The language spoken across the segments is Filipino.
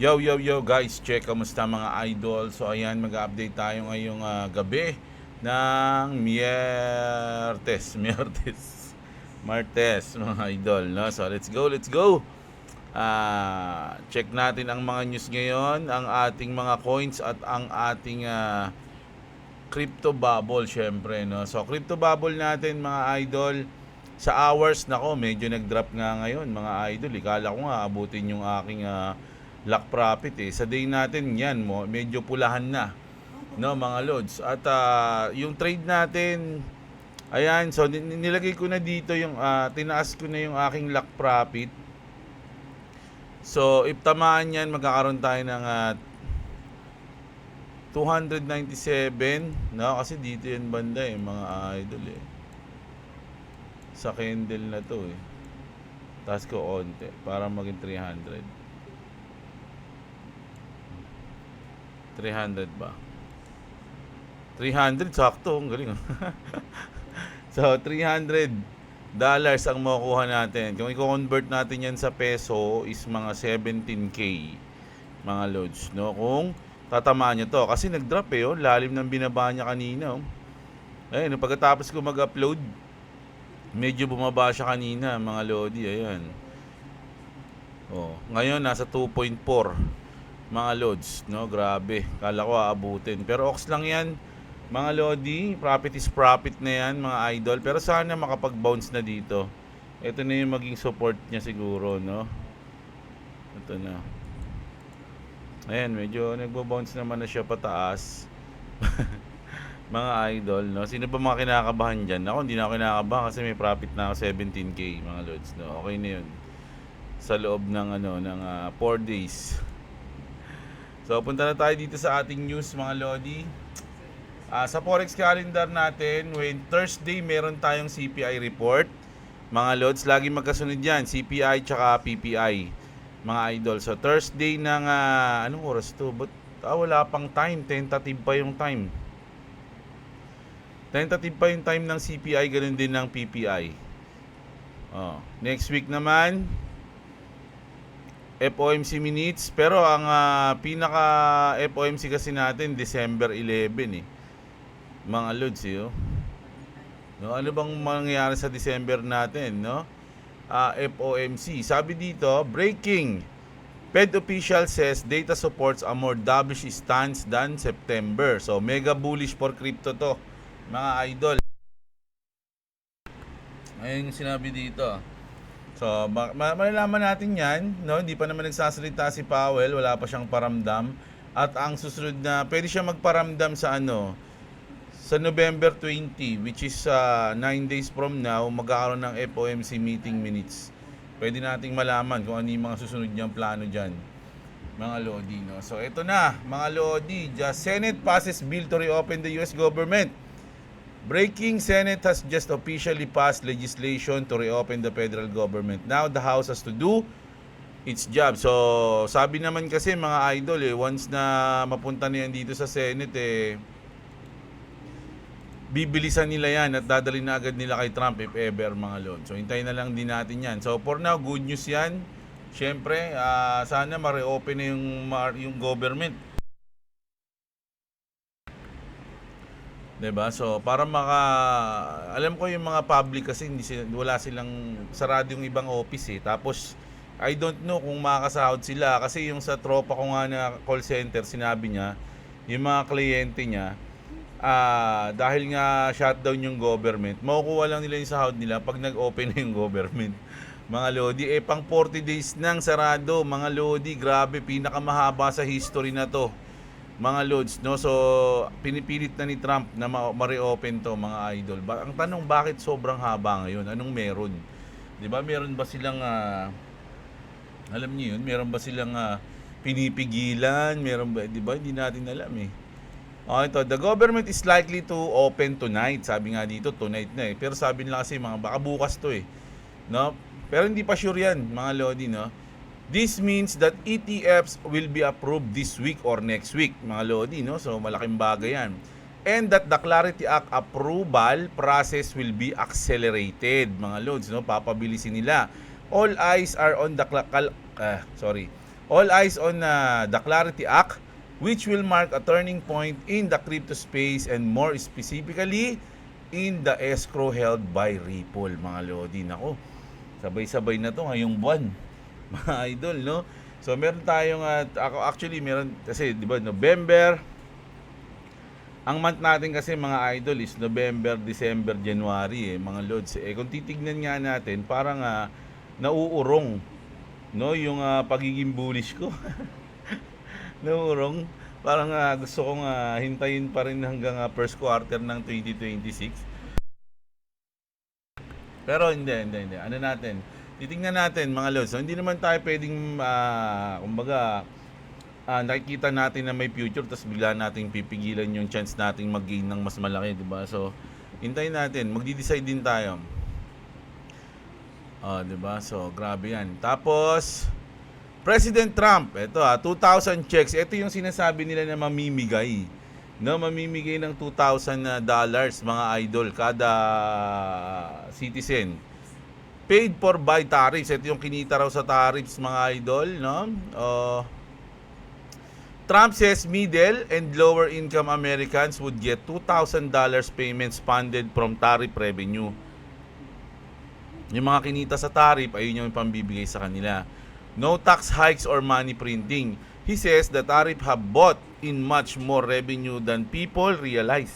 Yo guys, check kamusta mga idol. So ayan, mag-update tayo ngayong gabi ng Martes mga idol, no? So let's go. Check natin ang mga news ngayon, ang ating mga coins at ang ating crypto bubble syempre, no? So crypto bubble natin mga idol, sa hours nako medyo nag-drop nga ngayon mga idol. Ikala ko nga abutin yung aking lock profit eh. Sa day natin yan medyo pulahan na, no mga lods. At yung trade natin, ayan, so nilagay ko na dito yung tinaas ko na yung aking lock profit. So if tamaan yan, magkakaroon tayo ng 297, no? Kasi dito yan banda eh mga idol eh, sa candle na to eh. Taas ko onte para maging 300 ba? 300, sakto, ang galing. So $300 ang makukuha natin. Kung i-convert natin yan sa peso is mga 17k mga lods, no? Kung tatamaan nyo to, kasi nag-drop eh, oh. Lalim ng binaba niya kanina, oh. Ayun, pagkatapos ko mag-upload, medyo bumaba siya kanina mga lodi. Ayan, oh, ngayon nasa 2.4 mga lods, no? Grabe, kala ko aabutin, pero ox lang yan mga lodi. Profit is profit na yan mga idol, pero sana makapag-bounce na dito. Ito na yung maging support niya siguro, no? Ito na. Ayan, medyo nagbo-bounce naman na siya pataas. Mga idol, no? Sino ba mga kinakabahan dyan? Ako, hindi na ako kinakabahan kasi may profit na ako 17k mga lods, no? Okay na yun sa loob ng 4 days. So punta na tayo dito sa ating news mga lodi. Sa forex calendar natin, when Thursday meron tayong CPI report mga lods. Lagi magkasunod yan, CPI tsaka PPI mga idol. So Thursday ng anong oras to? But wala pang time, tentative pa yung time. Tentative pa yung time ng CPI, ganun din ng PPI. Next week naman, FOMC minutes. Pero ang pinaka FOMC kasi natin, December 11 eh. Mga lods eh, oh. No, ano bang mangyayari sa December natin, no? FOMC. Sabi dito, breaking. Fed official says data supports a more dovish stance than September. So, mega bullish for crypto to, mga idol. Ayun yung sinabi dito. So, malalaman natin yan, no? Hindi pa naman nagsasalita si Powell, wala pa siyang paramdam. At ang susunod na, pwede siya magparamdam sa sa November 20, which is 9 days from now, magkakaroon ng FOMC meeting minutes. Pwede nating malaman kung ano yung mga susunod niyang plano dyan, mga lodi, no? So, ito na, mga lodi. The Senate passes bill to reopen the US government. Breaking, Senate has just officially passed legislation to reopen the federal government. Now, the House has to do its job. So, sabi naman kasi mga idol once na mapunta na yan dito sa Senate bibilisan nila yan at dadalhin na agad nila kay Trump if ever mga lord. So, hintayin na lang din natin yan. So, for now, good news yan. Siyempre, sana ma-reopen na yung government. Diba? So, para alam ko yung mga public kasi wala silang sarado yung ibang office eh. Tapos, I don't know kung makakasahod sila kasi yung sa tropa ko nga na call center, sinabi niya, yung mga kliyente niya, dahil nga shutdown yung government, makukuha lang nila yung sahod nila pag nag-open na yung government. Mga lodi, pang 40 days nang sarado, mga lodi. Grabe, pinakamahaba sa history na to, mga lods, no? So, pinipilit na ni Trump na ma-reopen to, mga idol. Ang tanong, bakit sobrang haba ngayon? Anong meron? 'Di ba? Meron ba silang alam niyo yun? Meron ba silang pinipigilan? Meron ba, 'di ba? Hindi natin alam eh. Ito, the government is likely to open tonight. Sabi nga dito, tonight na eh. Pero sabi nila kasi baka bukas to eh, no? Pero hindi pa sure yan, mga lodi, no? This means that ETFs will be approved this week or next week, mga lodi, no? So, malaking bagay yan. And that the Clarity Act approval process will be accelerated, mga lods, no? Papabilisin nila. All eyes are on the All eyes on the Clarity Act, which will mark a turning point in the crypto space and more specifically in the escrow held by Ripple, mga lodi. Nako, sabay-sabay na to ngayong buwan, mga idol, no? So meron tayong ako actually meron kasi 'di ba November, ang month natin kasi mga idol is November, December, January mga lods. Kung titignan nga natin, parang nauurong, no, yung pagiging bullish ko. Nauurong. Parang gusto kong hintayin pa rin hanggang first quarter ng 2026. Pero hindi. Ano natin? Titingnan natin mga lods. So, hindi naman tayo pwedeng kumbaga nakikita natin na may future tapos bigla nating pipigilan yung chance nating mag-gain ng mas malaki, di ba? So, hintayin natin. Magdi-decide din tayo. Di ba? So, grabe yan. Tapos, President Trump, ito 2,000 checks. Ito yung sinasabi nila na mamimigay. No, mamimigay ng $2,000 mga idol kada citizen. Paid for by tariffs. Ito yung kinita raw sa tariffs mga idol, no? Trump says middle and lower income Americans would get $2,000 payments funded from tariff revenue. Yung mga kinita sa tariff, ayun yung pambibigay sa kanila. No tax hikes or money printing. He says the tariff have brought in much more revenue than people realize.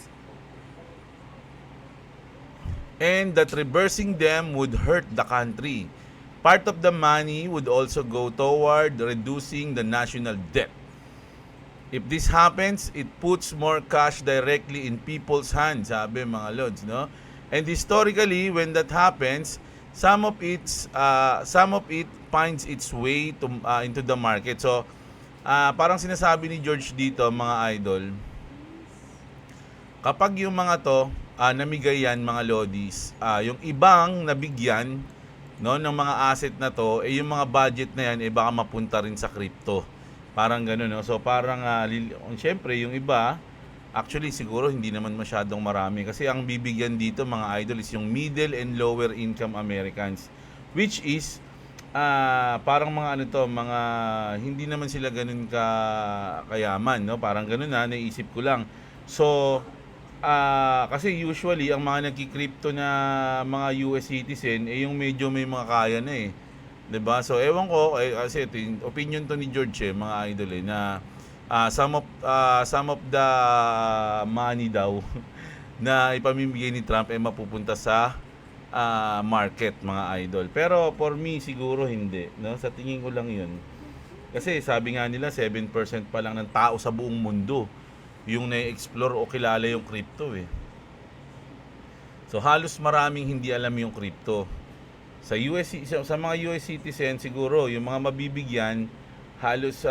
And that reversing them would hurt the country. Part of the money would also go toward reducing the national debt. If this happens, it puts more cash directly in people's hands, sabi mga lods, no? And historically, when that happens, some of it finds its way to into the market. So, parang sinasabi ni George dito, mga idol, kapag yung mga to namigay yan, mga lodis, yung ibang nabigyan, no, ng mga asset na to, yung mga budget na yan baka mapunta rin sa crypto. Parang gano'n, no? So parang syempre yung iba actually siguro hindi naman masyadong marami kasi ang bibigyan dito mga idol is yung middle and lower income Americans, which is parang mga mga hindi naman sila ganun kayaman, no? Parang gano'n naisip ko lang. So kasi usually ang mga nagki-crypto na mga US citizen yung medyo may mga kaya na 'di ba? So ewan ko kasi ito yung opinion to ni George mga idol na some of the money daw na ipamimigay ni Trump mapupunta sa market, mga idol. Pero for me siguro hindi, no? Sa tingin ko lang 'yun. Kasi sabi nga nila 7% pa lang ng tao sa buong mundo yung na-explore o kilala yung crypto So halos maraming hindi alam yung crypto. Sa mga US citizen siguro yung mga mabibigyan halos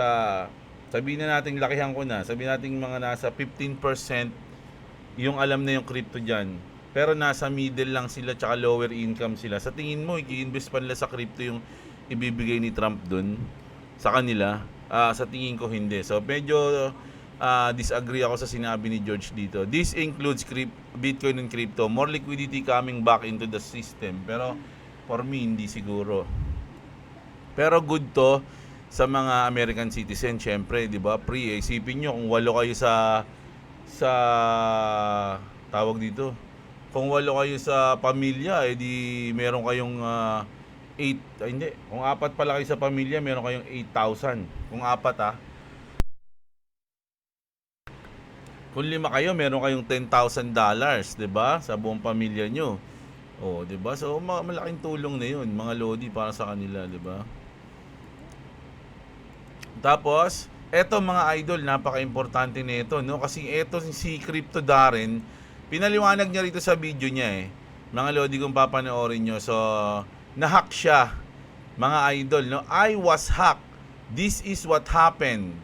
sabihin na natin lakihan ko na, sabihin natin mga nasa 15% yung alam na yung crypto diyan. Pero nasa middle lang sila tsaka lower income sila. Sa tingin mo i-invest pa nila sa crypto yung ibibigay ni Trump dun sa kanila? Sa tingin ko hindi. So medyo disagree ako sa sinabi ni George dito. This includes Bitcoin and crypto. More liquidity coming back into the system. Pero for me, hindi siguro. Pero good to sa mga American citizen, syempre, 'di ba? Free. Isipin niyo kung 8 kayo sa tawag dito. Kung 8 kayo sa pamilya, di meron kayong 8, hindi. Kung 4 pala kayo sa pamilya, meron kayong 8,000. Kung 4 Kung 5 kayo, meron kayong $10,000, 'di ba? Sa buong pamilya nyo. 'di ba? So malaking tulong na 'yun, mga lodi para sa kanila, 'di ba? Tapos, eto mga idol, napaka-importante nito, no? Kasi eto si Crypto Darren, pinaliwanag niya rito sa video niya Mga lodi kung papanoorin nyo. So, na-hack siya, mga idol, no? I was hacked. This is what happened.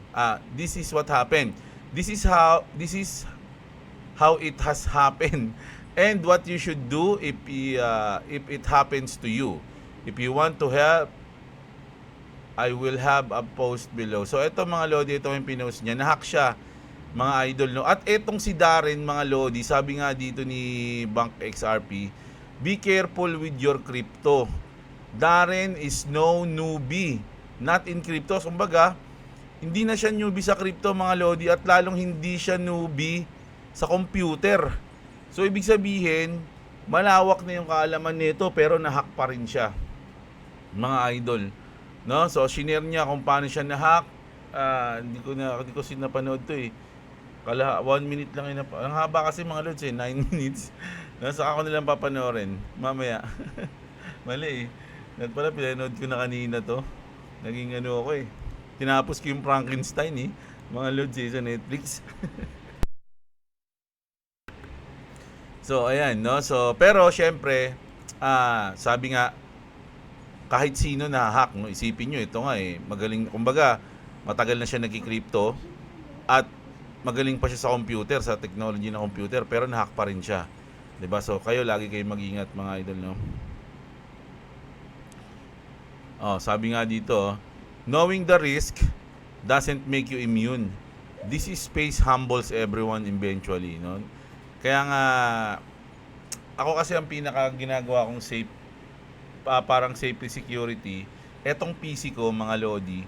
This is what happened. This is how it has happened. And what you should do if it happens to you. If you want to help, I will have a post below. So ito mga lodi, ito yung pinost niya. Na-hack siya, mga idol, no? At etong si Darren, mga lodi, sabi nga dito ni Bank XRP, be careful with your crypto. Darren is no newbie. not in crypto. Kumbaga, hindi na siya newbie sa crypto mga lodi, at lalong hindi siya newbie sa computer. So ibig sabihin, malawak na yung kaalaman nito pero nahack pa rin siya, mga idol. No? So shinare niya kung paano siya nahack. Hindi ko sinapanood to eh. 1 minute lang yun. Ang haba kasi mga lods eh, 9 minutes. Nasa ako nilang papanoorin mamaya. Mali eh. At pala pinanood ko na kanina to. Naging ano ako eh. Tinapos ko yung Frankenstein eh. Mga lods eh, sa Netflix. So ayan, no. So pero syempre, sabi nga, kahit sino na hack, no, isipin nyo, ito nga eh, magaling, kumbaga, matagal na siya nagki-crypto at magaling pa siya sa computer, sa technology ng computer, pero na-hack pa rin siya. 'Di ba? So kayo lagi kayong mag-ingat mga idol, no. Sabi nga dito, knowing the risk doesn't make you immune. This is space humbles everyone eventually, no. Kaya nga ako kasi ang pinaka ginagawa kong safe, parang safety security, etong PC ko mga lodi,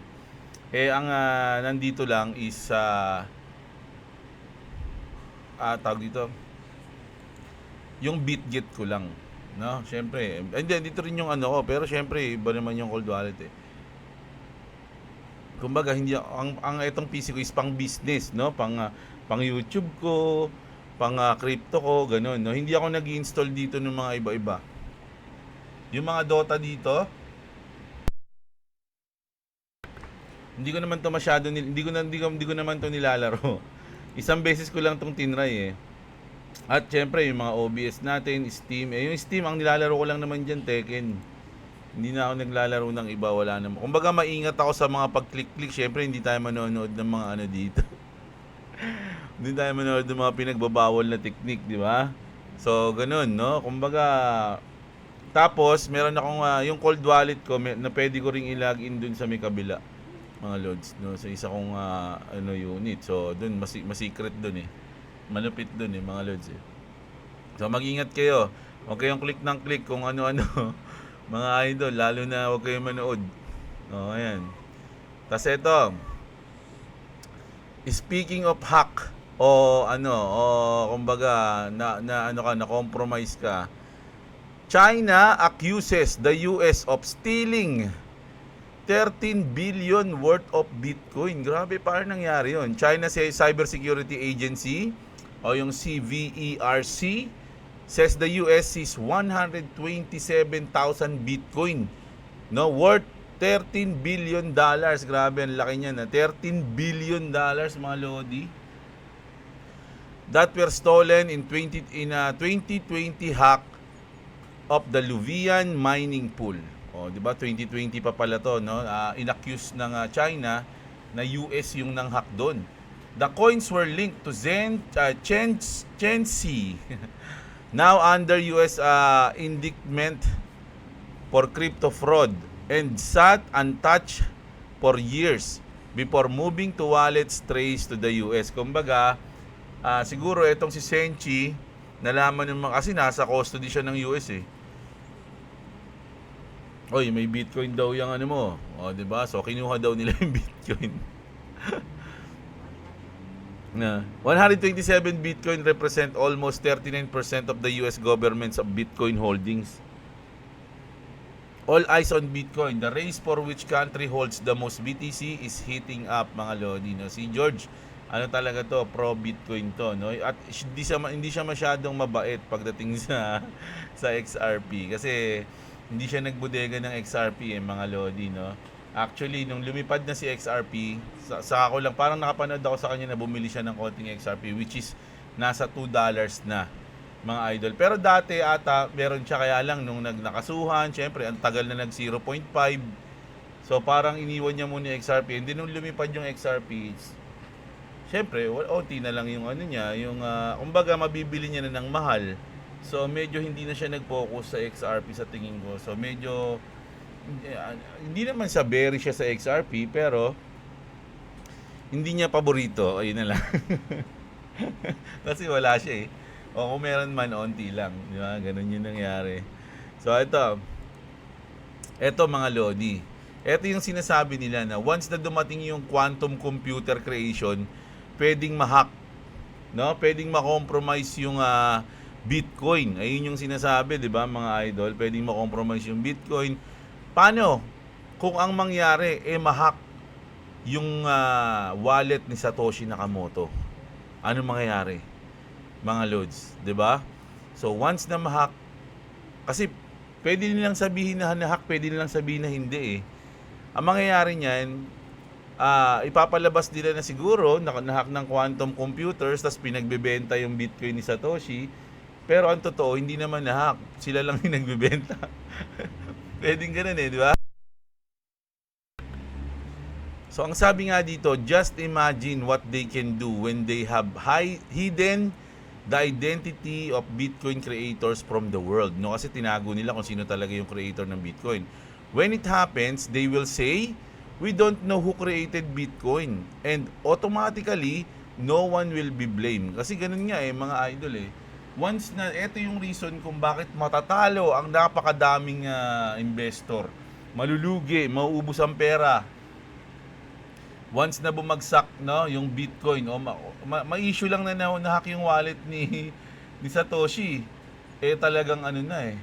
ang nandito lang is tawag dito, yung BitGet ko lang, no? Syempre, hindi dito rin yung ano ko, pero syempre iba naman yung cold wallet eh. Kumbaga hindi ang etong PC ko is pang business, no? Pang YouTube ko, pang crypto ko, ganun, no? Hindi ako nag-install dito ng mga iba-iba. Yung mga Dota dito, hindi ko naman to masyado hindi ko naman to nilalaro. Isang beses ko lang tong tinry eh. At syempre yung mga OBS natin, Steam, yung Steam ang nilalaro ko lang naman diyan, Tekken. Hindi na ako naglalaro ng iba, wala naman. Kumbaga maingat ako sa mga pag-click-click. Syempre hindi tayo manonood ng mga ano dito. Hindi tayo manonood ng mga pinagbabawal na technique, di ba? So ganun, no? Kumbaga, tapos meron akong yung cold wallet ko na pwede ko ring i-login dun sa may kabila, mga lods, no, sa isa kong unit. So dun mas-secret dun eh. Malupit dun eh mga lods eh. So mag-ingat kayo. Huwag kayong click ng click kung ano-ano. Mga idol, lalo na huwag kayong manood. Ayan. Tas ito, speaking of hack kumbaga na compromise ka. China accuses the US of stealing 13 billion worth of Bitcoin. Grabe, paano nangyari yun? China Cybersecurity Agency o yung CVERC says the US sees 127,000 Bitcoin, no, worth 13 billion dollars. Grabe, ang laki niyan, na 13 billion dollars mga lodi, that were stolen in 2020 hack of the Luvian mining pool. Di ba? 2020 pa pala to, no? Inaccuse ng China na US yung nang-hack doon. The coins were linked to Chenxi, now under US indictment for crypto fraud, and sat untouched for years before moving to wallets traced to the US. Kumbaga, siguro itong si Chenxi, nalaman naman kasi nasa custody siya ng US eh. Oy, may Bitcoin daw yung ano mo. Di ba? So kinuha daw nila yung Bitcoin. Na 127 Bitcoin represent almost 39% of the US government's of Bitcoin holdings. All eyes on Bitcoin. The race for which country holds the most BTC is heating up, mga lodi, no? Si George, ano talaga to, pro Bitcoin to, no? At hindi siya masyadong mabait pagdating sa XRP kasi hindi siya nagbodega ng XRP mga lodi, no? Actually, nung lumipad na si XRP, sa ako lang, parang nakapanood ako sa kanya na bumili siya ng konting XRP, which is nasa $2 na, mga idol. Pero dati ata meron siya, kaya lang nung nakasuhan, syempre ang tagal na nag 0.5. So parang iniwan niya muna yung XRP. And then nung lumipad yung XRP, syempre OT na lang yung ano niya, yung kumbaga mabibili niya na ng mahal. So medyo hindi na siya nag-focus sa XRP sa tingin ko. So medyo hindi naman sa berry siya sa XRP, pero hindi niya paborito. Ayun na lang. Kasi wala siya eh. O kung meron man, onti lang. Di ba? Ganun yung nangyari. So ito mga lodi. Ito yung sinasabi nila na once na dumating yung quantum computer creation, pwedeng ma-hack, no? Pwedeng ma-compromise yung Bitcoin. Ayun yung sinasabi, 'di ba, mga idol? Pwedeng ma-compromise yung Bitcoin. Paano kung ang mangyari ma-hack yung wallet ni Satoshi Nakamoto? Ano mangyayari, mga lods, 'di ba? So once na ma-hack, kasi pwede nilang sabihin na na-hack, pwede nilang sabihin na hindi eh. Ang mangyayari niyan, ipapalabas nila na siguro na-hack ng quantum computers, tapos pinagbebenta yung Bitcoin ni Satoshi. Pero ang totoo, hindi naman na-hack. Sila lang yung nagbebenta. Pwedeng ganun eh, di ba? So ang sabi nga dito, just imagine what they can do when they have hidden the identity of Bitcoin creators from the world. No, kasi tinago nila kung sino talaga yung creator ng Bitcoin. When it happens, they will say, we don't know who created Bitcoin. And automatically, no one will be blamed. Kasi ganun nga eh, mga idol eh. Once na, ito yung reason kung bakit matatalo ang napakadaming investor. Malulugi, mauubos ang pera. Once na bumagsak, no, yung Bitcoin, ma-issue lang na na-hack yung wallet ni Satoshi. Talagang ano na eh.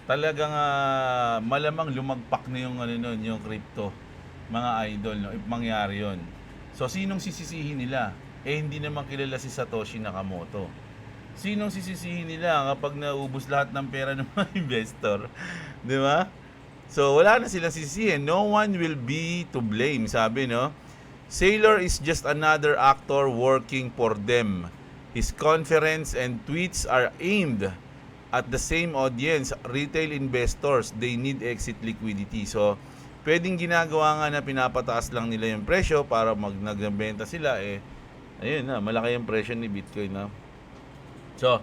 Talagang malamang lumagpak na yung yung crypto, mga idol, no, if mangyari yon. So sinong sisisihin nila? Hindi naman kilala si Satoshi Nakamoto. Sinong sisisihin nila kapag naubos lahat ng pera ng mga investor? 'Di ba? So wala na silang sisisihin. No one will be to blame, sabi, no? Saylor is just another actor working for them. His conference and tweets are aimed at the same audience, retail investors. They need exit liquidity. So, pwedeng ginagawa nga na pinapataas lang nila yung presyo para nagbenta sila ayun na, malaki yung presyo ni Bitcoin na. So,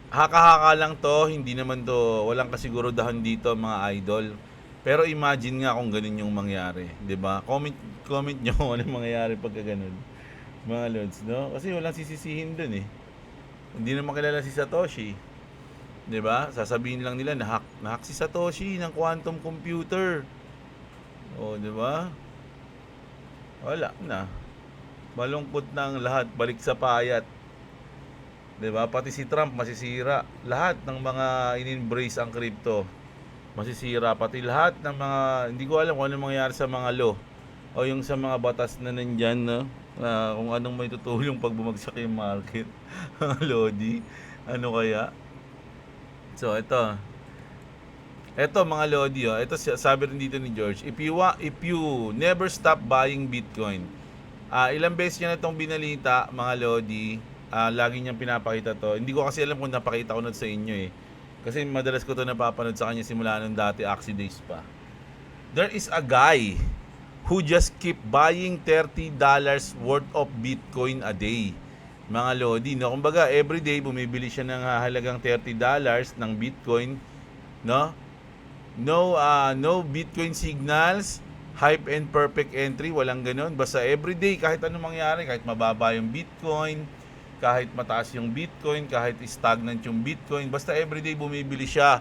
haka-haka lang to, hindi naman to, walang kasigurudahan dito, mga idol. Pero imagine nga kung ganun yung mangyari, 'di ba? Comment nyo kung ano mangyayari pagka ganun, mga lods, no? Kasi walang sisisihin dun eh. Hindi naman kilala si Satoshi, 'di ba? Sasabihin lang nila na-hack si Satoshi ng quantum computer. 'Di ba? Wala na. Malungkot na ang lahat, balik sa payat. 'Di ba? Pati si Trump masisira. Lahat ng mga in-embrace ang crypto masisira, pati lahat ng mga, hindi ko alam kung ano mangyayari sa mga law o yung sa mga batas na nandyan, no? Kung anong may tutulong pag bumagsak yung market. Lodi, ano kaya? So ito mga Lodi, ito sabi rin dito ni George, if you never stop buying Bitcoin, ilang beses niya na itong binalita, mga Lodi, lagi niyang pinapakita to. Hindi ko kasi alam kung napakita ko na sa inyo eh. Kasi madalas ko to napapanood sa kanya simula nung dati, Axie Days pa. There is a guy who just keep buying $30 worth of Bitcoin a day. Mga Lodi, no? Kumbaga, everyday bumibili siya ng halagang $30 ng Bitcoin, no? No Bitcoin signals, hype and perfect entry, walang ganoon. Basta everyday, kahit anong mangyari, kahit mababa yung Bitcoin, kahit mataas yung Bitcoin, kahit stagnant yung Bitcoin, basta everyday bumibili siya,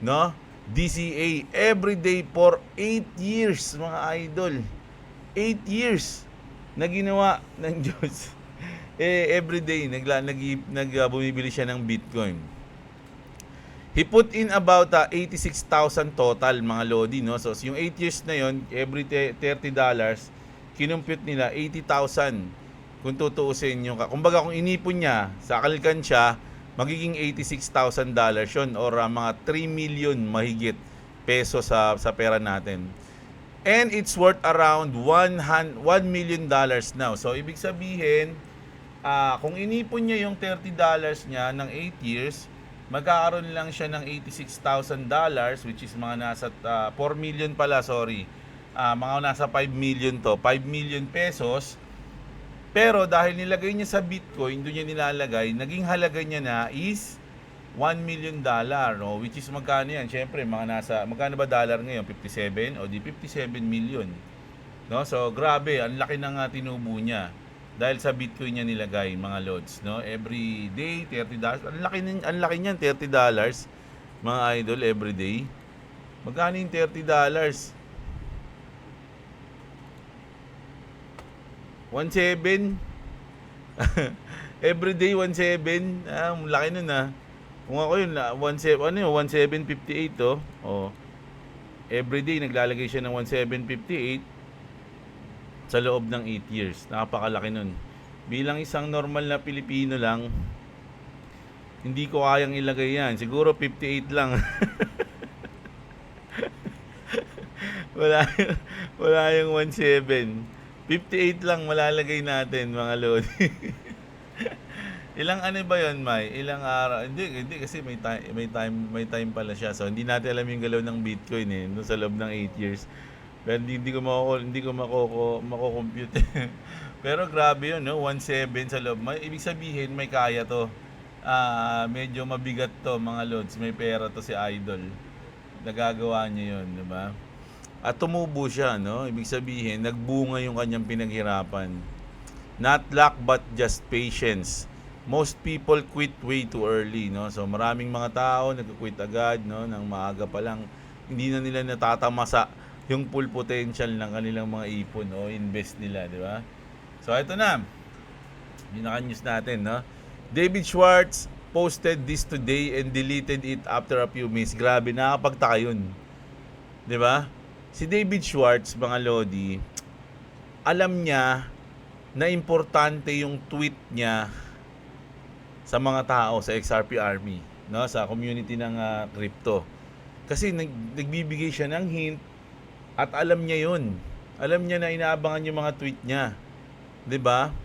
no? DCA everyday for 8 years, mga idol. 8 years na ginawa ng Diyos. Everyday bumibili siya ng Bitcoin. He put in about 86,000 total, mga Lodi, no? So yung 8 years na yon, every $30, kinumpute nila 80,000. Kung tutuusin yung, kumbaga kung inipon niya sa alkansya, magiging $86,000 yun, or mga 3 million mahigit peso sa pera natin. And it's worth around $1 million now. So ibig sabihin, kung inipon niya yung $30 niya ng 8 years, magkakaroon lang siya ng $86,000, which is mga nasa 4 million pala, sorry. Mga nasa 5 million to, 5 million pesos. Pero dahil nilagay niya sa Bitcoin, doon niya nilalagay, naging halaga niya na is $1 million, no? Which is magkano yan? Siyempre, magkano ba dollar ngayon? 57? O di 57 million. No? So, grabe, ang laki ng tinubo niya. Dahil sa Bitcoin niya nilagay, mga lods, no? Every day, $30. Ang laki niyan, $30, mga idol, every day. Magkano yung $30? 1.7. Everyday 1.7. Laki nun Kung ako yun, 1.7, ano yun, 1.758 to. Everyday naglalagay siya ng 1.758 sa loob ng 8 years. Napakalaki nun. Bilang isang normal na Pilipino lang, hindi ko kayang ilagay yan. Siguro 58 lang. wala yung 1.7. 58 lang malalagay natin, mga lodi. Ilang ano ba 'yon, May? Ilang araw? Hindi kasi may time pala siya. So hindi natin alam yung galaw ng Bitcoin no sa loob ng 8 years. Pero hindi ko mako-compute. Pero grabe 'yun, no? 1.7 sa loob. Ibig sabihin may kaya 'to. Medyo mabigat 'to, mga lods. May pera 'to si Idol. Nagagawa niya 'yon, 'di ba? At tumubo siya, no? Ibig sabihin, nagbunga yung kanyang pinaghirapan. Not luck but just patience. Most people quit way too early, no? So maraming mga tao nagko-quit agad, no, nang maaga pa lang. Hindi na nila natatamasa yung full potential ng kanilang mga ipon o invest nila, di ba? So ito na. News natin, no? David Schwartz posted this today and deleted it after a few minutes. Grabe, nakakapagtaka yun. Di ba? Si David Schwartz, mga lodi, alam niya na importante yung tweet niya sa mga tao sa XRP Army, no, sa community ng crypto. Kasi nagbibigay siya ng hint at alam niya 'yun. Alam niya na inaabangan yung mga tweet niya. 'Di ba?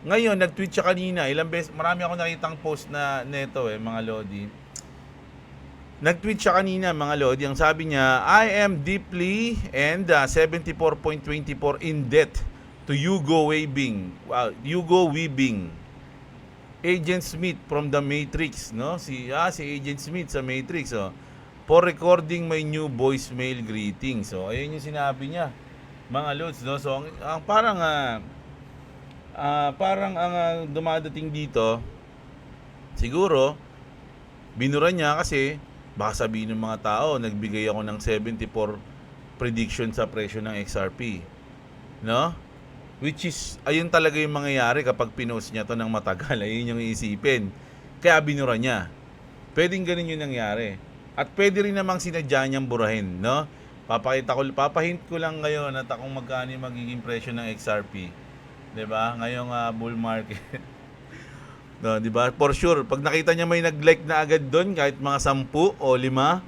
Ngayon nag-tweet siya kanina, ilang beses, marami ako nakitang post na neto mga lodi. Nag-tweet siya kanina, mga lodi, ang sabi niya, I am deeply and 74.24 in debt to Hugo Weaving. Wow, Hugo Weaving. Agent Smith from the Matrix, no? Si Agent Smith sa Matrix, for recording my new voicemail greeting. So, ayun yung sinabi niya, mga lods, no? So, ang parang ang dumadating dito, siguro binura niya kasi baka sabihin ng mga tao, nagbigay ako ng 74 prediction sa presyo ng XRP, no? Which is, ayun talaga yung mangyayari kapag pinost niya to ng matagal. Ayun yung iisipin. Kaya binura niya. Pwedeng ganun yung nangyari. At pwede rin namang sinadya niyang burahin, no? Papahint ko lang ngayon at kung magkano yung magiging presyo ng XRP. 'Di ba? Ngayong bull market. No, 'di ba? For sure, pag nakita niya may nag-like na agad doon, kahit mga 10 o 5,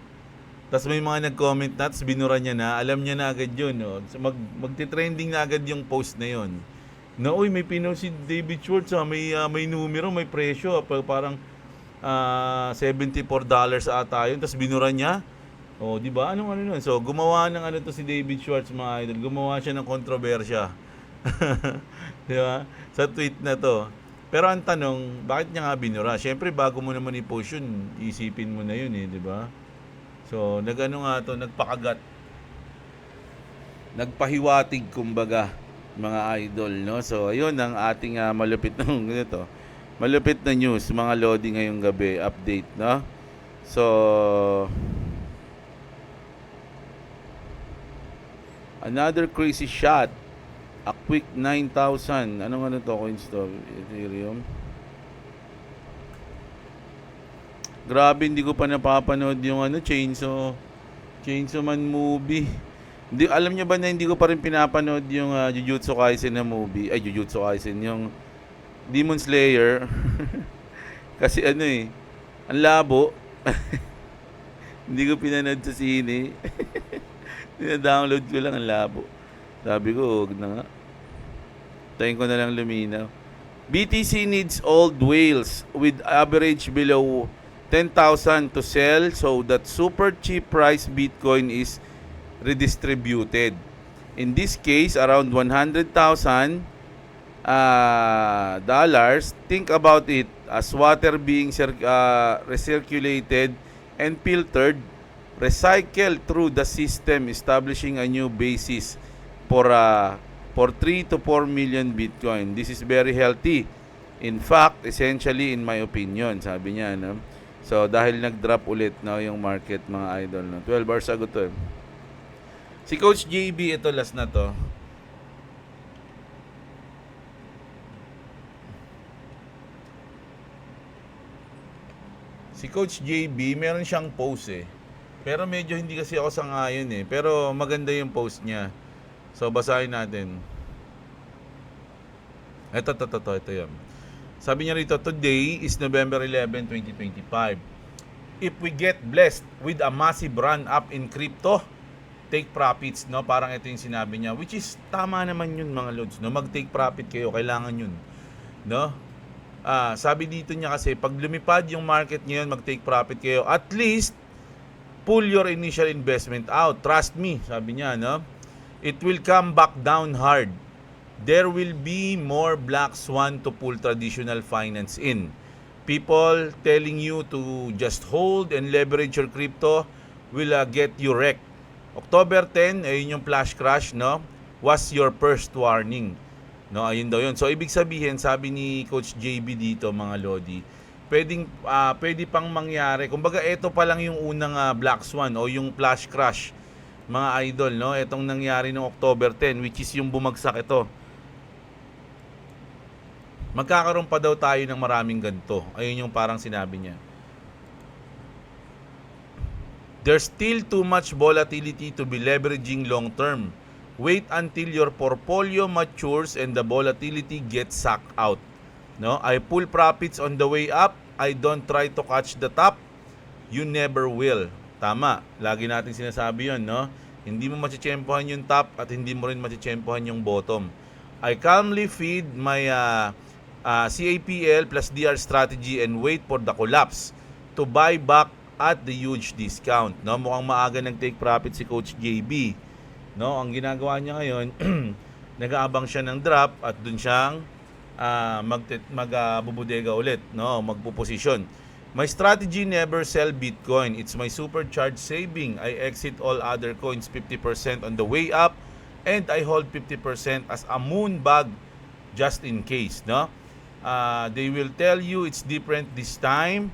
tapos may mga nag-comment na, tapos binura niya na, alam niya na agad yun. No? So magti-trending na agad yung post na yun. Na, uy, may pinost si David Schwartz, may numero, may presyo. Parang $74 ata yun. Tapos binura niya. O, di ba? Anong nun? So, gumawa ng to si David Schwartz, mga idol. Gumawa siya ng kontrobersya. Di ba? Sa tweet na to. Pero ang tanong, bakit niya nga binura? Siyempre, bago mo naman i-post yun, isipin mo na yun di ba? So, nagpakagat. Nagpahiwatig, kumbaga, mga idol, no? So, ayun ang ating malupit na news, mga lodi ngayong gabi, update, no? So, another crazy shot. A quick 9,000. Anong to, coins to? Ethereum. Grabe, hindi ko pa napapanood yung Chainsaw Man movie. Hindi, alam niyo ba na hindi ko pa rin pinapanood yung Jujutsu Kaisen na movie. Ay, Jujutsu Kaisen, yung Demon Slayer. Kasi ang labo. Hindi ko pinanood sa sine. Dina-download ko lang, ang labo. Sabi ko, huwag na nga. Tayin ko na lang luminaw. BTC needs old whales with average below 10,000 to sell so that super cheap price Bitcoin is redistributed. In this case, around $100,000. Think about it as water being recirculated and filtered, recycled through the system, establishing a new basis for 3 to 4 million Bitcoin. This is very healthy. In fact, essentially, in my opinion, sabi niya, no? So, dahil nag-drop ulit yung market, mga idol, no? 12 hours ago to. Si Coach JB, ito last na to. Si Coach JB, meron siyang post eh. Pero medyo hindi kasi ako sangayon eh. Pero maganda yung post niya. So, basahin natin. Ito yun. Sabi niya rito, today is November 11, 2025. If we get blessed with a massive run-up in crypto, take profits, no? Parang ito yung sinabi niya, which is tama naman yun mga lods, no? Mag-take profit kayo, kailangan yun, no? Sabi dito niya kasi, pag lumipad yung market ngayon, mag-take profit kayo. At least, pull your initial investment out. Trust me, sabi niya, no? It will come back down hard. There will be more black swan to pull traditional finance in. People telling you to just hold and leverage your crypto will get you wrecked. October 10, ayun yung flash crash, no? Was your first warning. No, ayun daw yun. So, ibig sabihin, sabi ni Coach JB dito, mga Lodi, pwede pang mangyari. Kumbaga, ito pa lang yung unang black swan o yung flash crash, mga idol, no? Itong nangyari noong October 10, which is yung bumagsak ito. Magkakaroon pa daw tayo ng maraming ganito. Ayun yung parang sinabi niya. There's still too much volatility to be leveraging long term. Wait until your portfolio matures and the volatility gets sucked out. No? I pull profits on the way up. I don't try to catch the top. You never will. Tama. Lagi natin sinasabi yun, no? Hindi mo matsitsempohan yung top at hindi mo rin matsitsempohan yung bottom. I calmly feed my CAPL plus DR strategy and wait for the collapse to buy back at the huge discount. No, mukhang maaga nag-take profit si Coach JB. No, ang ginagawa niya ngayon, nag-aabang siya ng drop at dun siyang magbubudega ulit, no, magpuposisyon. My strategy, never sell Bitcoin. It's my supercharged saving. I exit all other coins 50% on the way up and I hold 50% as a moon bag just in case, no? They will tell you it's different this time.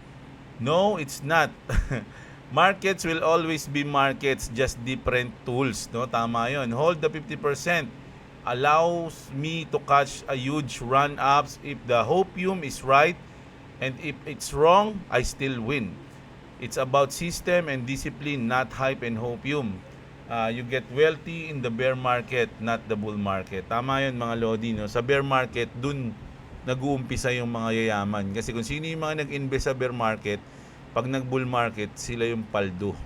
No, it's not. Markets will always be markets, just different tools, no? Tama 'yon. Hold the 50%. Allows me to catch a huge run-ups if the hopium is right, and if it's wrong, I still win. It's about system and discipline, not hype and hopium. You get wealthy in the bear market, not the bull market. Tama 'yon mga Lodi, no? Sa bear market, dun nag-uumpisa yung mga yayaman. Kasi kung sino yung mga nag-invest sa bear market, pag nag-bull market, sila yung paldo.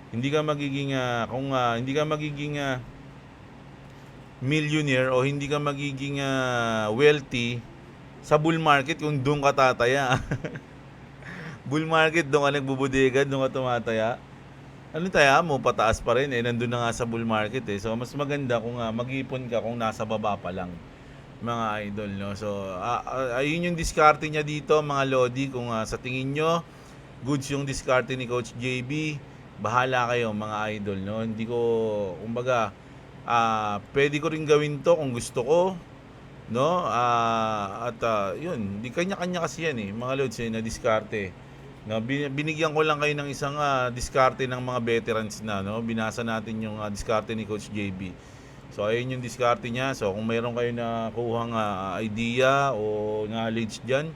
Hindi ka magiging hindi ka magiging millionaire o hindi ka magiging wealthy sa bull market kung doon ka tataya. Bull market, doon ka nagbubudega, doon ka tumataya. Ano taya mo? Pataas pa rin eh. Nandun na nga sa bull market eh. So, mas maganda kung mag-ipon ka kung nasa baba pa lang, mga idol, no? So, ayun yung diskarte niya dito, mga Lodi. Kung sa tingin nyo, goods yung diskarte ni Coach JB, bahala kayo, mga idol, no? Hindi ko, kumbaga, pwede ko rin gawin to kung gusto ko, no? Yun, di kanya-kanya kasi yan eh, mga Lods, na diskarte. No, binigyan ko lang kayo ng isang diskarte ng mga veterans na, no? Binasa natin yung diskarte ni Coach JB. So, ayun yung diskarte niya. So, kung mayroon kayo na kuhang idea o knowledge dyan,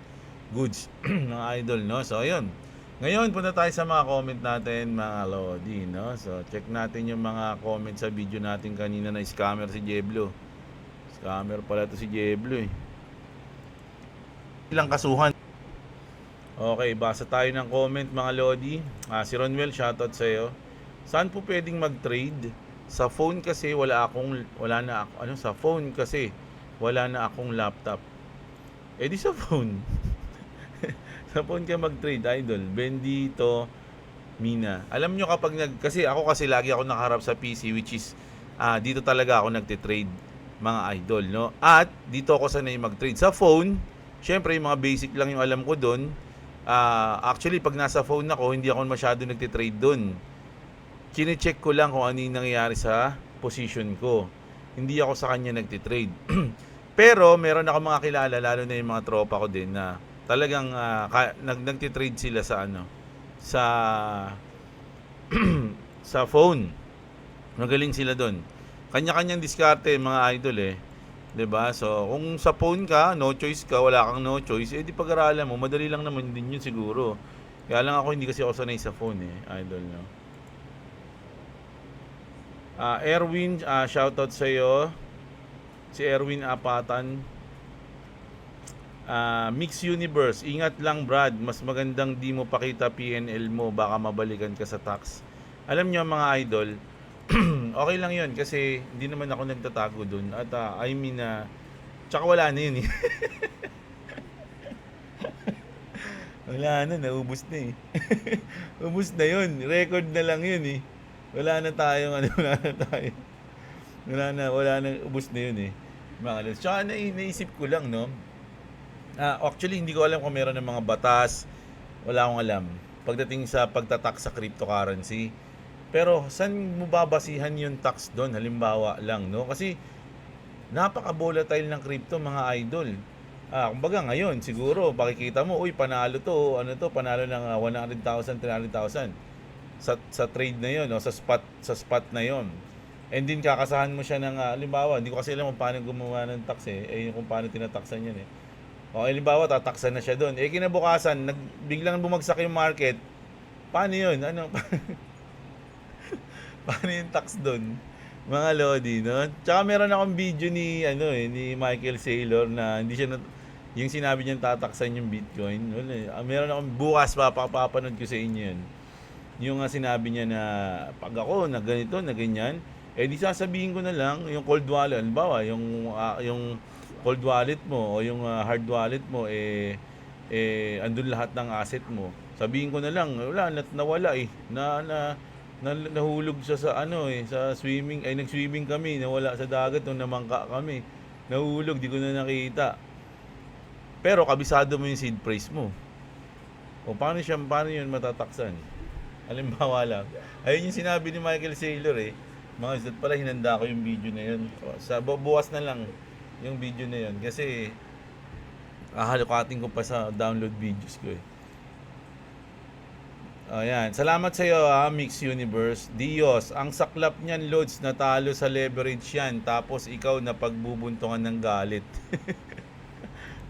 goods, mga idol, no? So, ayun. Ngayon, punta tayo sa mga comment natin, mga Lodi, no? So, check natin yung mga comment sa video natin kanina na scammer si Jeblo. Scammer pala to si Jeblo, eh. Ilang kasuhan. Okay, basa tayo ng comment, mga Lodi. Si Ronwell, shoutout sa'yo. Saan po pwedeng mag-trade? Sa phone kasi wala na akong laptop. Eh di sa phone. Sa phone ka mag-trade, idol. Bendito Mina. Alam nyo kasi lagi ako nakaharap sa PC, which is dito talaga ako nagte-trade, mga idol, no? At dito ako sanay mag-trade. Sa phone, syempre yung mga basic lang yung alam ko doon. Actually, pag nasa phone ako, hindi ako masyado nagte-trade doon. Kine-check ko lang kung ano yung nangyayari sa position ko. Hindi ako sa kanya nagtitrade. Pero meron ako mga kilala, lalo na yung mga tropa ko din, na talagang nagtitrade sila sa sa phone. Magaling sila doon. Kanya-kanyang diskarte, mga idol, eh. 'Di ba? So, kung sa phone ka, no choice ka, wala kang no choice, eh di pag-aralan mo, madali lang naman din 'yun siguro. Kaya lang ako hindi kasi ako sanay sa phone idol, no. Erwin, shoutout sa iyo. Si Erwin Apatan. Mix Universe, ingat lang Brad, mas magandang di mo pakita PNL mo, baka mabalikan ka sa tax. Alam nyo mga idol, okay lang yun kasi hindi naman ako nagtatago dun. At tsaka wala na yun wala na, naubos na ubos na yun, record na lang yun wala na tayong wala na tayo. Wala na, ubos na yun mga idol. Tsaka naisip ko lang, no. Actually, hindi ko alam kung meron ng mga batas. Wala akong alam. Pagdating sa pagtatax sa cryptocurrency. Pero, saan mo babasihan yung tax doon? Halimbawa lang, no? Kasi, napaka-volatile ng crypto, mga idol. Kumbaga ngayon, siguro, pakikita mo, uy, panalo to, panalo ng 100,000, 300,000. Sa trade na yon, no? Sa spot na yon. And din kakasahan mo siya ng, halimbawa, hindi ko kasi alam kung paano gumawa ng tax kung paano tinataksan yan O, halimbawa, tataksan na siya doon. Kinabukasan, biglang bumagsak yung market. Paano yun? Paano yung tax doon? Mga lodi, no? Tsaka meron akong video ni Michael Saylor na hindi siya yung sinabi niyang tataksan yung Bitcoin. Meron akong bukas papapanood ko sa inyo yun. Yung sinabi niya na pag ako na ganito, na ganyan, di sasabihin ko na lang yung cold wallet. Halimbawa, yung cold wallet mo o yung hard wallet mo andun lahat ng asset mo. Sabihin ko na lang, wala, nawala nahulog siya sa sa swimming, nag-swimming kami, nawala sa dagat nung namangka kami. Nahulog, di ko na nakita. Pero kabisado mo yung seed price mo. O paano yun matataksan? Halimbawa lang. Ayun yung sinabi ni Michael Saylor Mga isdat pala, hinanda ko yung video na yun. Sa bukas na lang yung video na yun kasi halukatin ko pa sa download videos ko Ayan. Salamat sa iyo Mix Universe. Dios, ang saklap niyan loads, natalo sa leverage yan tapos ikaw na pagbubuntungan ng galit.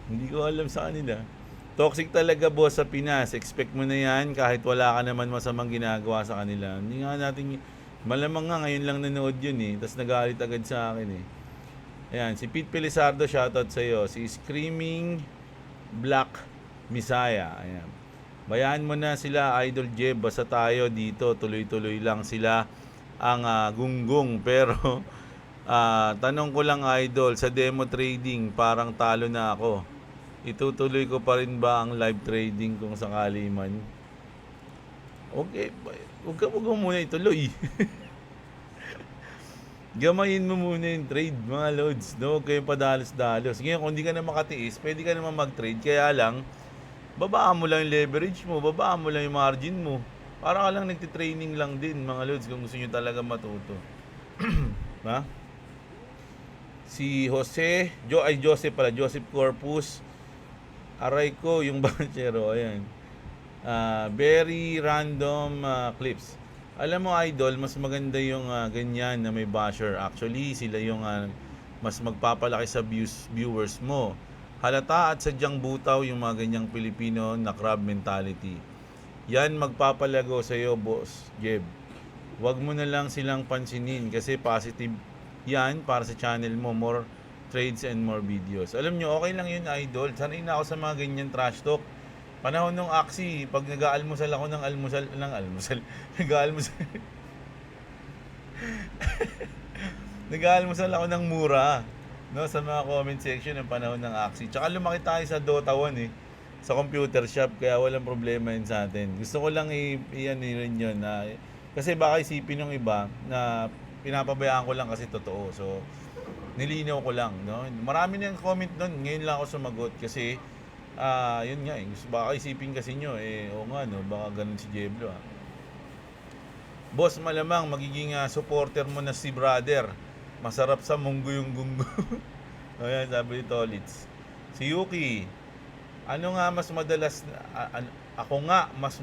Hindi ko alam sa kanila. Toxic talaga boss sa Pinas. Expect mo na yan kahit wala ka naman masamang ginagawa sa kanila. Hindi nga natin, malamang nga ngayon lang nanood yun tapos nagalit agad sa akin Ayan, si Pete Pelizardo, shoutout sa iyo. Si Screaming Black Messiah. Ayan. Bayaan mo na sila, Idol Jeb. Basta tayo dito, tuloy-tuloy lang sila ang gunggong. Pero, tanong ko lang, Idol, sa demo trading, parang talo na ako. Itutuloy ko pa rin ba ang live trading kung sakali man? Okay, huwag mo muna ituloy. Gamayin mo muna yung trade, mga loads. No? Huwag kayong padalos-dalos. Ngayon, kung hindi ka na makatiis, pwede ka naman mag-trade. Kaya lang, babaan mo lang yung leverage mo, babaan mo lang yung margin mo. Para ka lang nagtitraining lang din, mga loads, kung gusto nyo talaga matuto. Ha? Si Joseph Corpus. Aray ko, yung banchero, ayan. Very random clips. Alam mo idol, mas maganda yung ganyan na may basher. Actually, sila yung mas magpapalaki sa viewers mo. Halata at sadyang butaw yung mga ganyang Pilipino na crab mentality. Yan magpapalago sa iyo, boss Jeb. Huwag mo na lang silang pansinin kasi positive yan para sa channel mo. More trades and more videos. Alam nyo, okay lang yun idol. Sanay na ako sa mga ganyan trash talk. Panahon nung Axie, pag nag-aalmusal ako ng almusal, nag-aalmusal nag-aalmusal ako ng mura, no, sa mga comment section ng panahon ng Axie. Tsaka lumaki tayo sa Dota 1 sa computer shop, kaya walang problema yun sa atin. Gusto ko lang rin yun na, kasi baka isipin ng iba na pinapabayaan ko lang kasi totoo. So, nilinaw ko lang, no. Marami nang comment doon, ngayon lang ako sumagot kasi yun nga baka isipin kasi nyo oo nga no, baka ganun si Jeblo Boss, malamang magiging supporter mo na si brother. Masarap sa munggo yung gunggo. Ayan, sabi ni Tolits. Si Yuki, ano nga mas madalas ako nga mas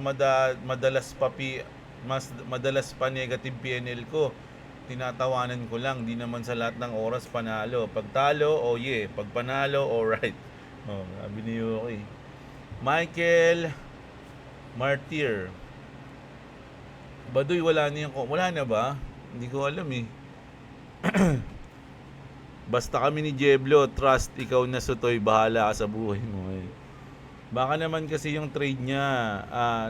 madalas pa negative PNL ko. Tinatawanan ko lang, di naman sa lahat ng oras panalo. Pag talo, oh yeah. Pag panalo, alright. Sabi ni Yuki. Michael Martyr. Baduy, wala na yung... Wala na ba? Hindi ko alam eh. Basta kami ni Jeblo, trust, ikaw na Sutoy, bahala ka sa buhay mo eh. Baka naman kasi yung trade niya,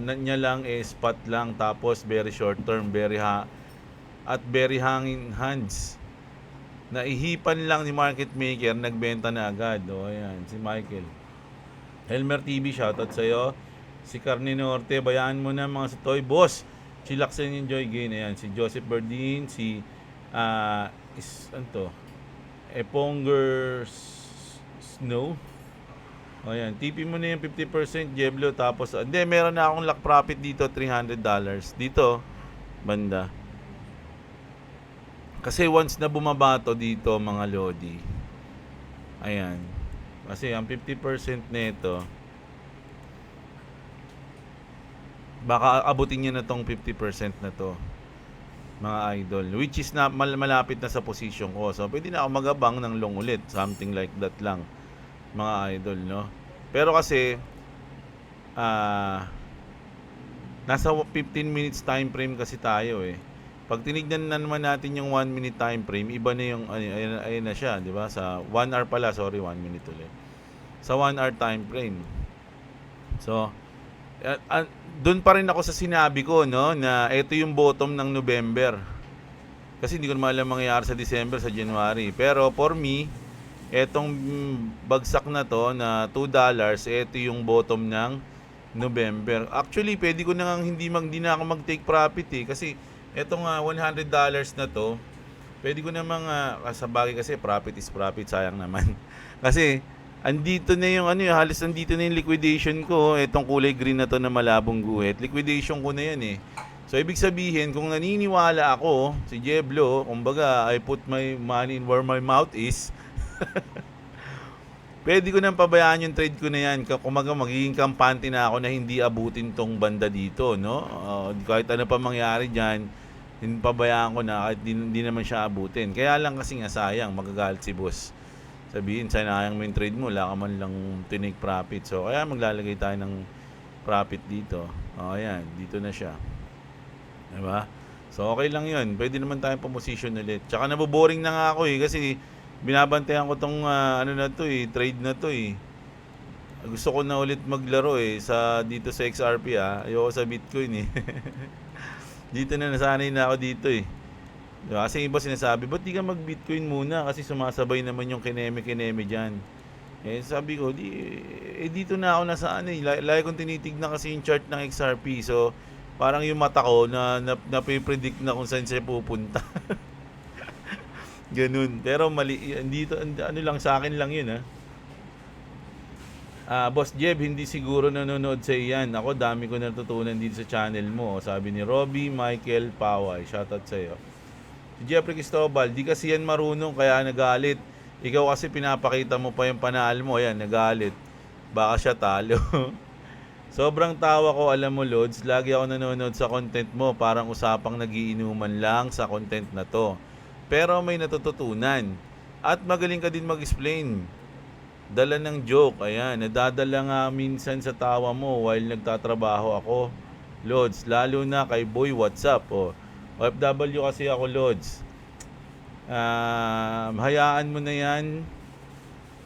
niya lang spot lang, tapos very short term, at very hanging hands. Naihipan lang ni market maker, nagbenta na agad. O ayan, si Michael. Helmer TV, shoutout sa'yo. Si Carne Norte, bayaan mo na mga Sutoy. Boss, chillax and enjoy gain. Ayan, si Joseph Berdin, si Eponger Snow. O ayan, TP mo na yung 50% Jeblo, tapos hindi, meron na akong lock profit dito, $300 dito banda. Kasi once na bumaba to dito mga lodi, ayan, kasi ang 50% nito baka abutin niya na tong 50% na to mga idol, which is na malapit na sa position ko, so pwede na ako magabang ng long ulit, something like that lang mga idol, no? Pero kasi nasa 15 minutes time frame kasi tayo eh. Pag tinignan na naman natin yung 1 minute time frame, iba na yung ayun na siya, di ba? Sa 1 hour pala, 1 minute ulit. Sa 1 hour time frame. So, doon pa rin ako sa sinabi ko, no, na ito yung bottom ng November. Kasi hindi ko naman alam mangyayari sa December, sa January. Pero for me, etong bagsak na to na $2, ito yung bottom ng November. Actually, pwede ko na hindi na ako mag-take profit eh, kasi etong $100 na to, pwede ko namang sa bagay kasi profit is profit, sayang naman. Kasi andito na yung halos andito na yung liquidation ko, etong kulay green na to na malabong guhit. Liquidation ko na yan eh. So ibig sabihin, kung naniniwala ako, si Jeblo, kumbaga I put my money in where my mouth is. Pwede ko nang pabayaan yung trade ko na yan. Kumaga magiging kampante na ako na hindi abutin tong banda dito, no? Kahit ano pa mangyari dyan, hindi pabayaan ko na kahit hindi naman siya abutin. Kaya lang kasi nga sayang, magagalit si boss. Sabihin, sayang mo yung trade mo, wala ka man lang tinake profit. So kaya maglalagay tayo ng profit dito. Ayan, dito na siya. Diba? So okay lang yun. Pwede naman tayong pumosisyon ulit. Tsaka naboboring na nga ako eh, kasi binabantayan ko tong trade na to eh. Gusto ko na ulit maglaro eh dito sa XRP Ayoko sa Bitcoin eh. Dito na nasanay na ako dito eh. Diba? Kasi iba sinasabi, ba't di ka mag-Bitcoin muna? Kasi sumasabay naman yung kineme-kineme dyan. Eh sabi ko, dito na ako nasaan eh. Lagi kong tinitignan kasi yung chart ng XRP. So parang yung mata ko napipredict na kung saan siya pupunta. Ganun. Pero mali dito, lang sa akin lang 'yun Boss Jeb, hindi siguro nanonood sa iyan. Ako dami ko natutunan dito sa channel mo. Sabi ni Robbie Michael Paway. Shoutout sa iyo. Si Jeffrey Cristobal, di kasi yan marunong kaya nagalit. Ikaw kasi pinapakita mo pa yung panalo mo. Ayan, nagalit. Baka siya talo. Sobrang tawa ko, alam mo Lods. Lagi ako nanonood sa content mo. Parang usapang nagiinuman lang sa content na to. Pero may natututunan. At magaling ka din mag-explain. Dala ng joke. Ayan, nadadala nga minsan sa tawa mo while nagtatrabaho ako. Lods, lalo na kay Boy WhatsApp. OFW kasi ako, Lods. Hayaan mo na yan.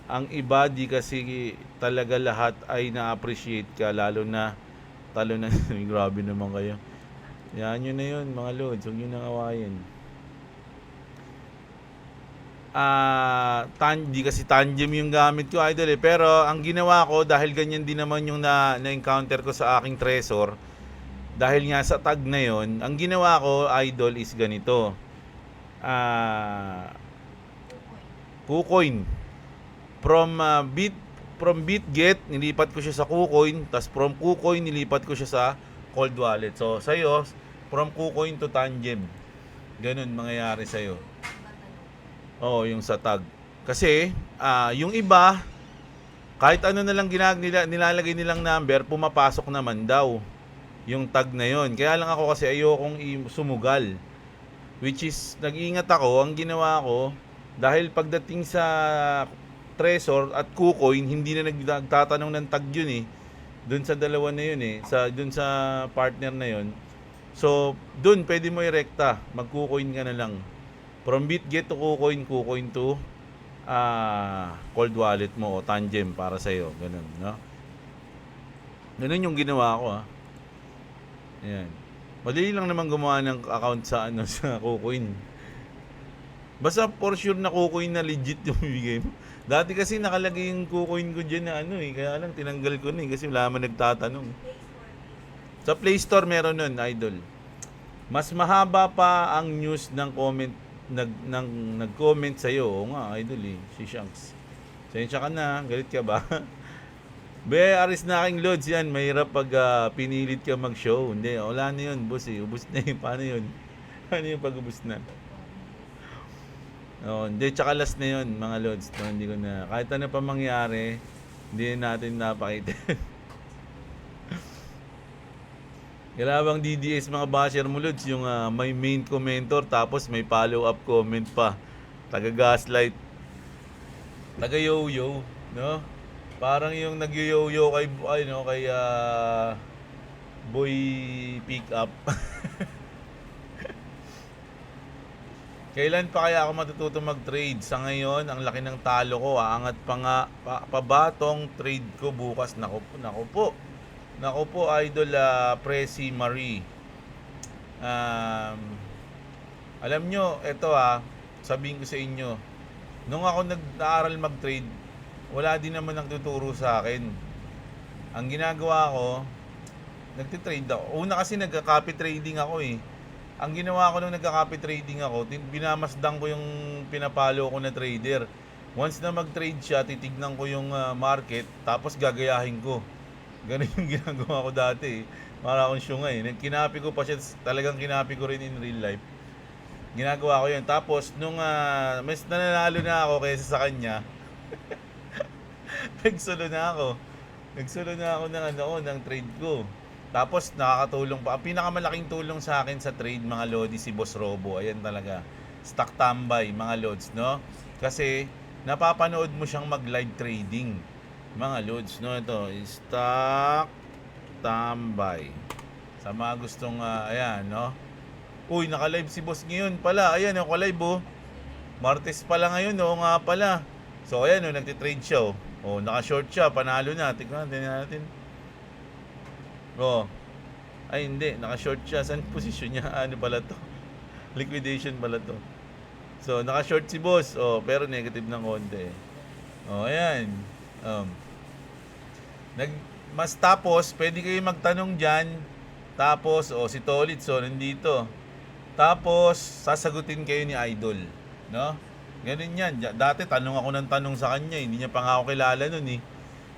Ang iba, di kasi talaga lahat ay na-appreciate ka. Lalo na, talo na. Grabe naman kayo. Yan yun na yun, mga Lods. Huwag nyo nang awayin. Di kasi tandem yung gamit ko, idol eh. Pero ang ginawa ko, dahil ganyan din naman yung na-encounter ko sa aking Trezor, dahil nga sa tag na yon, ang ginawa ko, idol, is ganito. KuCoin. From BitGet, nilipat ko siya sa KuCoin. Tapos from KuCoin, nilipat ko siya sa Cold Wallet. So, sa'yo, from KuCoin to Tangem. Ganun mangyayari sa'yo. Yung sa tag. Kasi, yung iba, kahit ano na lang nilalagay nilang number, pumapasok naman daw yung tag na yon. Kaya lang ako kasi ayokong sumugal. Which is, nag-iingat ako, ang ginawa ko, dahil pagdating sa Trezor at KuCoin, hindi na nagtatanong ng tag yun eh. Doon sa dalawa na yun eh, doon sa partner na yun. So, doon pwede mo i-rekta, mag-kucoin ka na lang. From BitGet to KuCoin to cold wallet mo o Tangem para sa iyo, ganun, no? Ganun yung ginawa ko, ha. Ayan. Madali lang naman gumawa ng account sa sa KuCoin. Basta for sure na KuCoin na legit yung bibigay mo. Dati kasi nakalagay yung KuCoin ko dyan na kaya lang tinanggal ko na kasi wala man nagtatanong. Sa Play Store meron nun, idol. Mas mahaba pa ang news ng comment nag-comment sa iyo. Oo nga, idol eh, si Shanks. Sensya ka na, galit ka ba? Be, aris na aking loads yan. Mahirap pag pinilit ka mag-show. Hindi, wala na yun, boss eh. Ubus na yun. Paano yun? Paano yung pag-ubus na? Oh, hindi, tsaka last na yun, mga loads. No, hindi ko na, kahit ano pa mangyari, hindi natin napakita. Galawang DDS mga basher mo, loads, yung may main commentor, tapos may follow-up comment pa. Taga-gaslight. Taga-yo-yo, no? Parang yung nag-yo-yo kay, kay Boy Pick Up. Kailan pa kaya ako matututo mag-trade? Sa ngayon, ang laki ng talo ko. Aangat pa nga, pabatong trade ko bukas. Naku po, idol Presi Marie. Alam nyo, eto sabihin ko sa inyo. Nung ako nag-aaral mag-trade, wala din naman nagtuturo sa akin. Ang ginagawa ko, nagtitrade ako. Una kasi nagka-copy trading ako eh. Ang ginawa ko nung nagka-copy trading ako, binamasdan ko yung pinapalo ko na trader. Once na mag-trade siya, titignan ko yung market, tapos gagayahin ko. Ganun yung ginagawa ko dati eh. Para akong syunga eh. Kinapi ko pa siya, talagang kinapi ko rin in real life. Ginagawa ko yun. Tapos, nung mas nananalo na ako kaysa sa kanya, Nagsulo na ako ng trade ko. Tapos nakakatulong pa. Ang pinakamalaking tulong sa akin sa trade, mga lodi, si Boss Robo. Ayan talaga. Stock tambay, mga lods, no? Kasi napapanood mo siyang mag-live trading. Mga lods, no? Ito, stock tambay. Sa mga gustong, ayan, no? Uy, naka-live si Boss ngayon pala. Ayan, naka-live, oh. Martes pala ngayon, oh, nga pala. So, ayan, oh, nagtitrade siya, oh. Oh, naka-short siya, panalo na. Tingnan natin. Oh. Ay, hindi. Naka-short siya. Saan position niya? Ano pala to? Liquidation pala to. So, naka-short si boss. Oh, pero negative ng konti. Oh, ayan. Mas tapos, pwede kayo magtanong dyan. Tapos, oh, si Tolitz, nandito. Tapos, sasagutin kayo ni Idol. No? Ganun yan. Dati, tanong ako ng tanong sa kanya. Hindi niya pa nga ako kilala nun eh.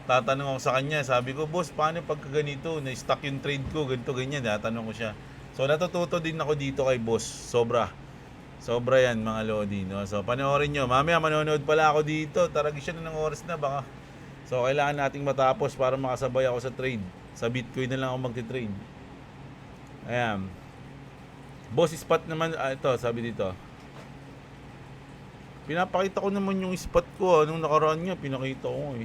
Tatanong ako sa kanya. Sabi ko, boss, paano pagka ganito? Na-stuck yung trade ko, ganito, ganyan. Tatanong ko siya. So, natututo din ako dito kay boss. Sobra yan, mga lodi. No? So, panoorin nyo. Mamaya, manonood pala ako dito. Taragis siya na ng oras na. Baka. So, kailangan nating matapos para makasabay ako sa trade. Sa Bitcoin na lang ako magti-trade. Ayan. Boss, spot naman. Ito, sabi dito. Pinapakita ko naman yung spot ko. Nung nakaraan nga, pinakita ko eh.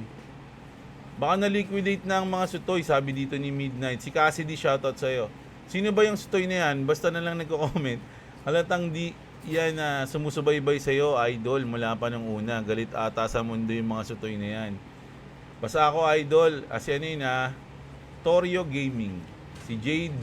Baka na-liquidate na ang mga sutoy, sabi dito ni Midnight. Si Cassidy, shoutout sa'yo. Sino ba yung sutoy na yan? Basta na lang nagko-comment. Halatang di yan sumusubaybay sa'yo, idol, mula pa nung una. Galit ata sa mundo yung mga sutoy na yan. Basta ako, idol, Torio Gaming. Si Jade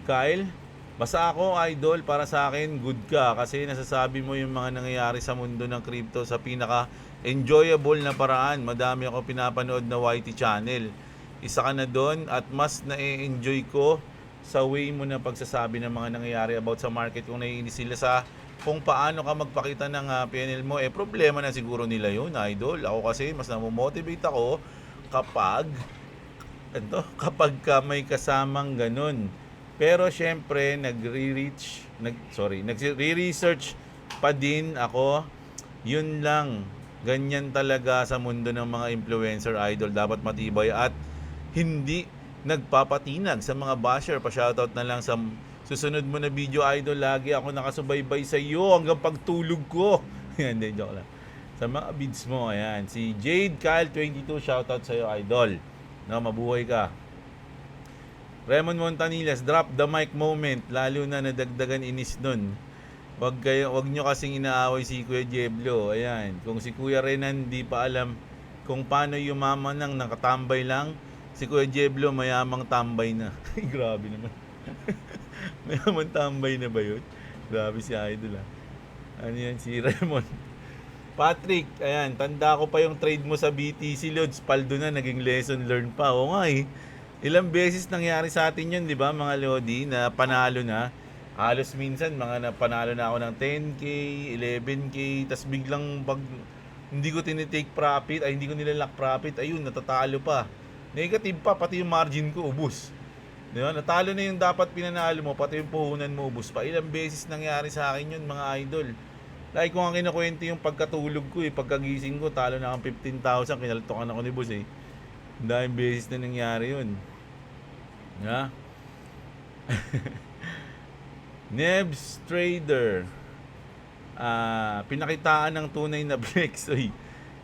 Kyle. Basta ako, idol, para sa akin, good ka. Kasi nasasabi mo yung mga nangyayari sa mundo ng crypto sa pinaka-enjoyable na paraan. Madami ako pinapanood na YT channel. Isa ka na doon at mas na-enjoy ko sa way mo na pagsasabi ng mga nangyayari about sa market. Kung naiinis sila sa kung paano ka magpakita ng PNL mo, problema na siguro nila yun, idol. Ako kasi, mas namomotivate ako kapag ka may kasamang ganun. Pero syempre, nagre-research pa din ako. Yun lang. Ganyan talaga sa mundo ng mga influencer, idol. Dapat matibay at hindi nagpapatinag sa mga basher. Pa-shoutout na lang sa susunod mo na video, idol. Lagi ako nakasubaybay sa iyo hanggang pagtulog ko. Yan, hindi, joke lang. Sa mga bids mo, ayan. Si Jade Kyle 22, shoutout sa iyo, idol. No, mabuhay ka. Raymond Montanillas, drop the mic moment. Lalo na nadagdagan inis nun. Wag nyo kasing inaaway si Kuya Jeblo. Ayan. Kung si Kuya Renan di pa alam kung paano yumaman ng nakatambay lang, si Kuya Jeblo mayamang tambay na. Grabe naman. Mayamang tambay na ba yun? Grabe si Idol ah. Ano yan si Raymond? Patrick, ayan, tanda ko pa yung trade mo sa BTC Lods. Paldo na, naging lesson learned pa. Oo nga eh. Ilang beses nangyari sa atin yun, di ba mga Lodi, na panalo na. Halos minsan, mga napanalo na ako ng 10K, 11K, tas biglang pag hindi ko tinitake profit, ay hindi ko nilalak profit, ayun, natatalo pa. Negative pa, pati yung margin ko, ubus. Di ba? Natalo na yung dapat pinanalo mo, pati yung puhunan mo, ubus pa. Ilang beses nangyari sa akin yun, mga idol. Like kung ang kinukwento yung pagkatulog ko pagkagising ko, talo na akong 15,000, kinaltokan ako ni boss eh. Dahil beses na nangyari yun. Ha? Nebs Trader. Pinakitaan ng tunay na flex. Oy,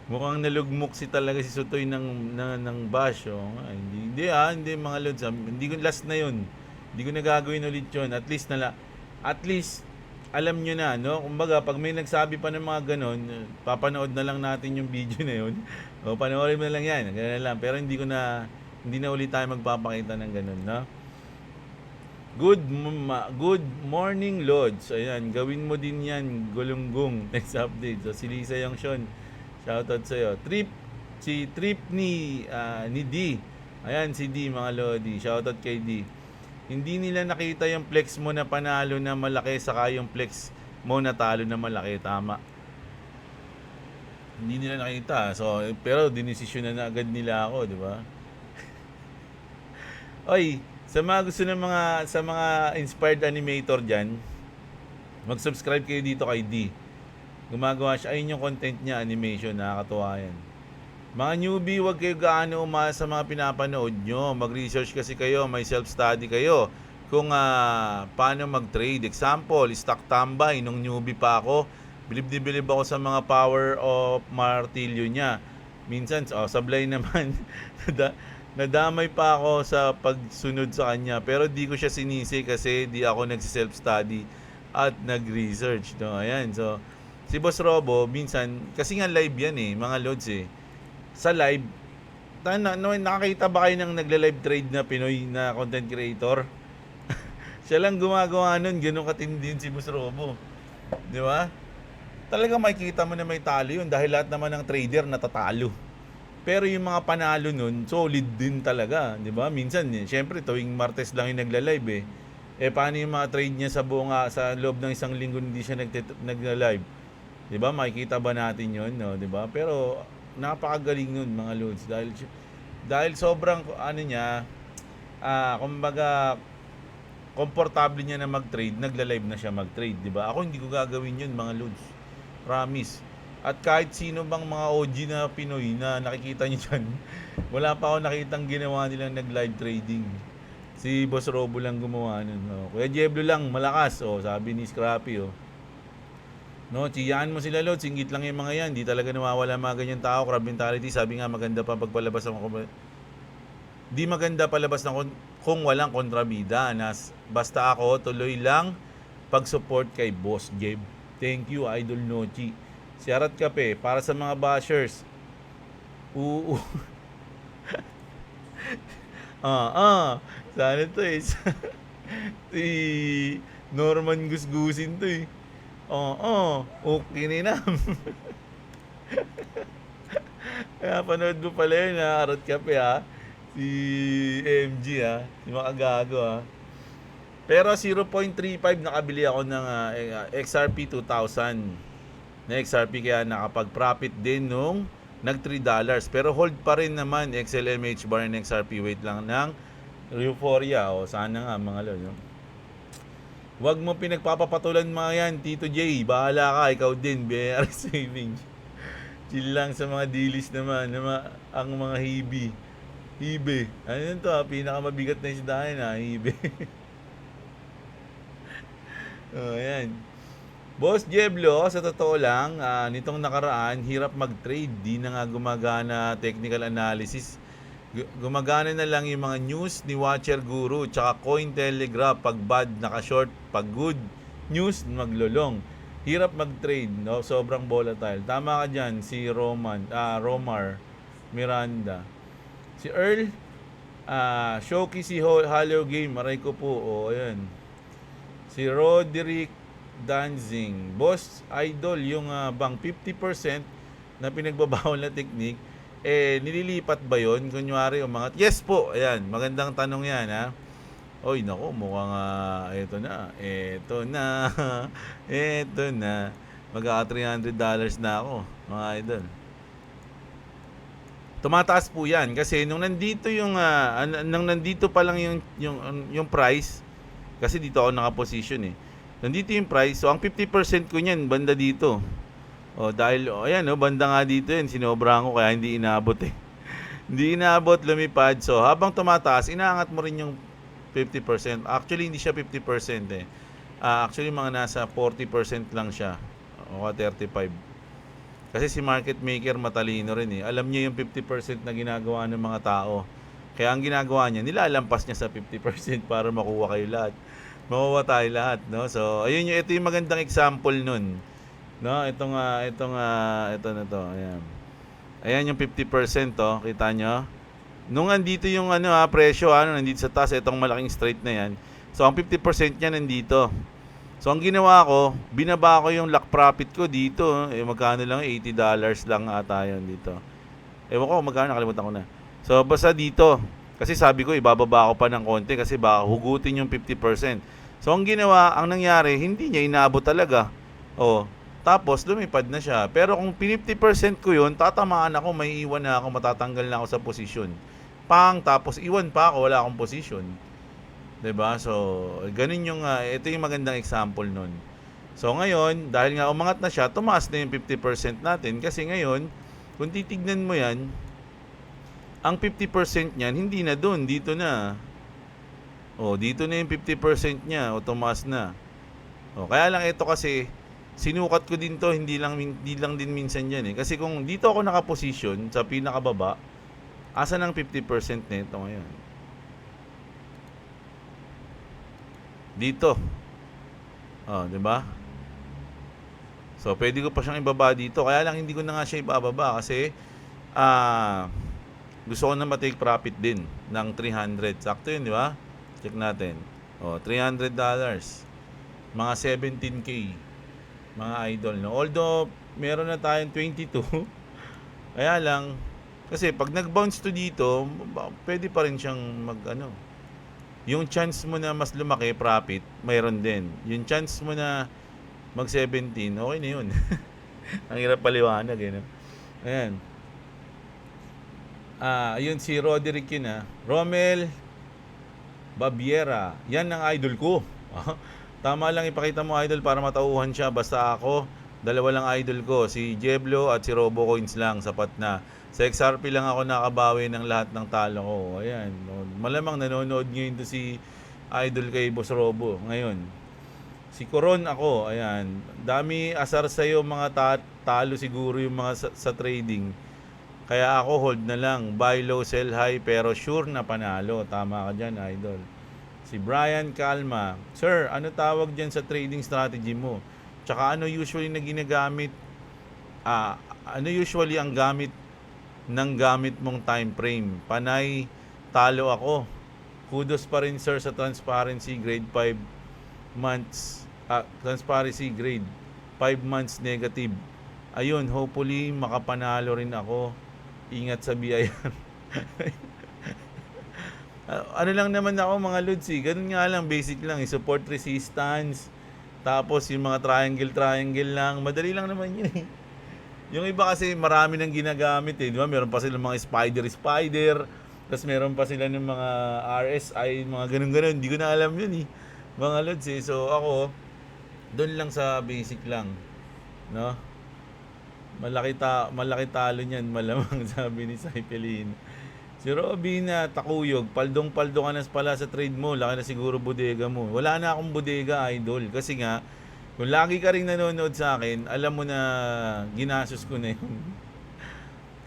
mukhang nalugmok talaga si Sutoy ng bash. Oh. Hindi mga lods. Hindi ko last na yun. Hindi ko na gagawin ulit yun. At least alam nyo na, no? Kumbaga, pag may nagsabi pa ng mga ganon, papanood na lang natin yung video na yun. O, panoorin mo na lang yan. Ganun na lang. Pero hindi na ulit tayo magpapakita ng ganon, no? Good morning, Lods. Ayan, gawin mo din yan, Gulunggong. Next update. So, si Lisa yung Sean. Shoutout sa'yo. Si Trip ni D. Ayan, si D, mga Lodi. Shoutout kay D. Hindi nila nakita yung flex mo na panalo na malaki saka yung flex mo na talo na malaki. Tama. Hindi nila nakita. So, pero dinesisyon na agad nila ako, di ba? Oy, sa mga gusto ng sa mga inspired animator diyan, mag-subscribe kayo dito kay D. Gumagawa siya, ayun yung content niya, animation, nakakatuwa yan. Mga newbie, wag kayo gaano umasa sa mga pinapanood nyo. Mag-research kasi kayo, may self-study kayo kung paano mag-trade. Example, stock tambay. Nung newbie pa ako, bilib ako sa mga power of martilyo niya. Minsan, sablay naman, nadamay pa ako sa pagsunod sa kanya. Pero di ko siya sinisi kasi di ako nagsi-self-study at nag-research. No? Ayan, so, si Boss Robo, minsan, kasi nga live yan mga lods sa live, nakakita ba kayo ng nagla-live trade na Pinoy na content creator? Siya lang gumagawa nun, ganun katindi si Boss Robo. Di ba? Talaga makikita mo na may talo yun dahil lahat naman ng trader natatalo. Pero yung mga panalo nun, solid din talaga. Di ba? Minsan, syempre, tuwing Martes lang yung nagla-live paano yung mga trade niya sa loob ng isang linggo hindi siya nagla-live? Di ba? Makikita ba natin yun? No? Di ba? Pero napakagaling nun mga loads dahil sobrang niya kumbaga komportable niya na mag-trade, nagla-live na siya mag-trade, di ba? Ako hindi ko gagawin yun mga loads, promise. At kahit sino bang mga OG na Pinoy na nakikita niyo dyan, wala pa ako nakitang ginawa nilang nag-live trading. Si Boss Robo lang gumawa nun. Kuya Jeblo lang malakas, sabi ni Scrappy. No, chiyaan mo sila, Lord. Singgit lang yung mga yan. Di talaga nawawala mga ganyan tao. Crab mentality. Sabi nga maganda pa pagpalabas ng di maganda palabas ng kung walang kontrabida. Basta ako, tuloy lang pag-support kay Boss Jeb. Thank you, Idol Nochi. Si Arat Kape, para sa mga bashers. Sana to si Norman Gusgusin to okay na. Kaya panood mo pala yun Arot Kape si MG si makagago Pero 0.35 nakabili ako ng XRP 2000 na XRP kaya nakapag-profit din nung nag $3. Pero hold pa rin naman XLMH bar and XRP weight lang ng Euphoria. Sana nga mga lolo. Huwag mo pinagpapapatulan mga yan, Tito J. Bahala ka, ikaw din, BR savings. Chill lang sa mga dilis naman, ang mga hibe. Ano yun to pinakamabigat na isdahan hibe. Ayan. Boss Jeblo, sa totoo lang, nitong nakaraan, hirap mag-trade. Di na nga gumagana technical analysis. Gumagana na lang yung mga news ni Watcher Guru tsaka Cointelegraph pag bad naka-short, pag good news maglulong. Hirap mag-trade, no? Sobrang volatile. Tama ka diyan si Romar Miranda. Si Earl Shoki si Hollow Game, maray ko po. Ayan. Si Roderick Danzing. Boss, idol, yung bang 50% na pinagbabawal na technique, nililipat ba yon? Kunyari, umangat. Yes po, ayan, magandang tanong yan, ha? Oy, nako, mukhang, eto na, eto na. Magkaka $300 na ako, mga idol. Tumataas po yan kasi nung nandito pa lang yung price, kasi dito ako naka-position nandito yung price, so ang 50% ko niyan banda dito. Dahil ayan banda nga dito yan, sinobra ko kaya hindi inaabot hindi inaabot, lumipad. So habang tumataas, inaangat mo rin yung 50%. Actually hindi siya 50% actually mga nasa 40% lang siya o 35. Kasi si market maker matalino rin alam niya yung 50% na ginagawa ng mga tao. Kaya ang ginagawa niya, nilalampas niya sa 50% para makuha kayo lahat. Makuha tayo lahat, no? So, ayun ito yung magandang example nun. No, ito na to, ayan. Ayan yung 50% kita nyo. Nung nandito yung presyo, nandito sa taas, itong malaking straight na yan. So, ang 50% niya nandito. So, ang ginawa ko, binaba ko yung lock profit ko dito. Magkano lang, $80 lang ata yun dito. Ewan ko, magkano, nakalimutan ko na. So, basta dito. Kasi sabi ko, ibababa ko pa ng konti kasi baka hugutin yung 50%. So, ang ginawa, ang nangyari, hindi niya inaabot talaga. Tapos, lumipad na siya. Pero kung 50% ko yun, tatamaan ako, may iwan na ako, matatanggal na ako sa posisyon. Tapos iwan pa ako, wala akong posisyon. 'Di ba? So, ganun yung ito yung magandang example nun. So, ngayon, dahil nga umangat na siya, tumaas na yung 50% natin kasi ngayon, kung titignan mo 'yan, ang 50% niyan hindi na doon, dito na. Dito na yung 50% niya, tumaas na. Kaya lang ito kasi sinukat ko din to, hindi lang din minsan yan Kasi kung dito ako naka-position sa pinakababa, asan ang 50% nito ngayon? Dito. 'Di ba? So, pwede ko pa siyang ibaba dito. Kaya lang hindi ko na nga siya ibababa kasi gusto ko na ma-take profit din ng 300. Sakto 'yun, di ba? Check natin. $300. Mga 17K. Mga idol, no? Although, meron na tayong 22. Kaya lang, kasi pag nag-bounce to dito, pwede pa rin siyang yung chance mo na mas lumaki profit, mayroon din. Yung chance mo na mag-17, okay na yun. Ang hirap paliwanag no? Ayan. Yun si Roderick yun Romel Babiera. Yan ang idol ko. Tama lang ipakita mo idol para matauhan siya. Basta ako, dalawa lang idol ko. Si Jeblo at si RoboCoins lang. Sapat na. Sa XRP lang ako nakabawi ng lahat ng talo ko. Ayan. Malamang nanonood ngayon to si idol kay Boss Robo. Ngayon. Si Coron ako. Ayan. Dami asar sa'yo mga talo siguro yung mga sa trading. Kaya ako hold na lang. Buy low, sell high. Pero sure na panalo. Tama ka dyan idol. Si Brian Calma. Sir, ano tawag dyan sa trading strategy mo? Tsaka ano usually na ginagamit? Ano usually ang gamit mong time frame? Panay, talo ako. Kudos pa rin sir sa transparency grade 5 months. Transparency grade 5 months negative. Ayun, hopefully makapanalo rin ako. Ingat sa BIR. Ano lang naman ako mga lods ganun nga lang, basic lang support resistance. Tapos yung mga triangle lang. Madali lang naman yun Yung iba kasi marami nang ginagamit di ba? Meron pa silang mga spider. Tapos meron pa sila ng mga RSI, mga ganun-ganun. Hindi ko na alam yun mga lods So ako, doon lang sa basic lang. No? Malaki talo niyan, malamang sabi ni Saipelin. Si Robin Takuyog, paldong-paldo ka na pala sa trade mo. Laki na siguro bodega mo. Wala na akong bodega, idol. Kasi nga, kung lagi ka rin nanonood sa akin, alam mo na ginastos ko na yun.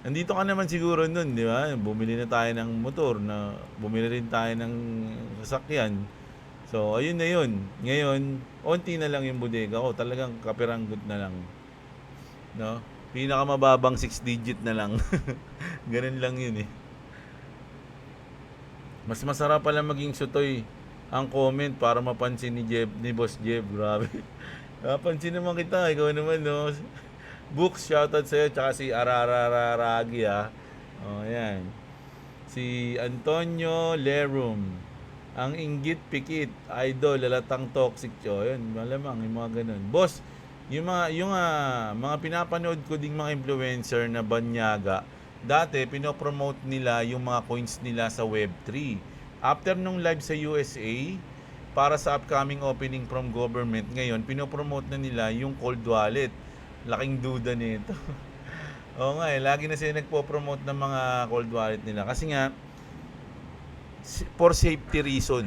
Nandito ka naman siguro nun, di ba? Bumili na tayo ng motor, na bumili rin tayo ng sasakyan. So, ayun na yun. Ngayon, onti na lang yung bodega ko. Talagang kapiranggot na lang. No? Pinakamababang 6 digit na lang. Ganun lang yun eh. Mas masarap pala maging sutoy ang comment para mapansin ni Boss Jeb. Grabe. Napansin naman kita. Ikaw naman, no? Books, shoutout sa'yo. Tsaka si Ararararagi, ah. O, yan. Si Antonio Lerum. Ang inggit pikit, idol, lalatang toxic. O, yun, malamang, yung mga ganun. Boss, mga pinapanood ko ding mga influencer na banyaga, dati pinopromote nila yung mga coins nila sa Web3. After nung live sa USA, para sa upcoming opening from government, ngayon pinopromote na nila yung cold wallet. Laking duda nito. Oo nga lagi na sila nagpo-promote ng mga cold wallet nila. Kasi nga, for safety reason,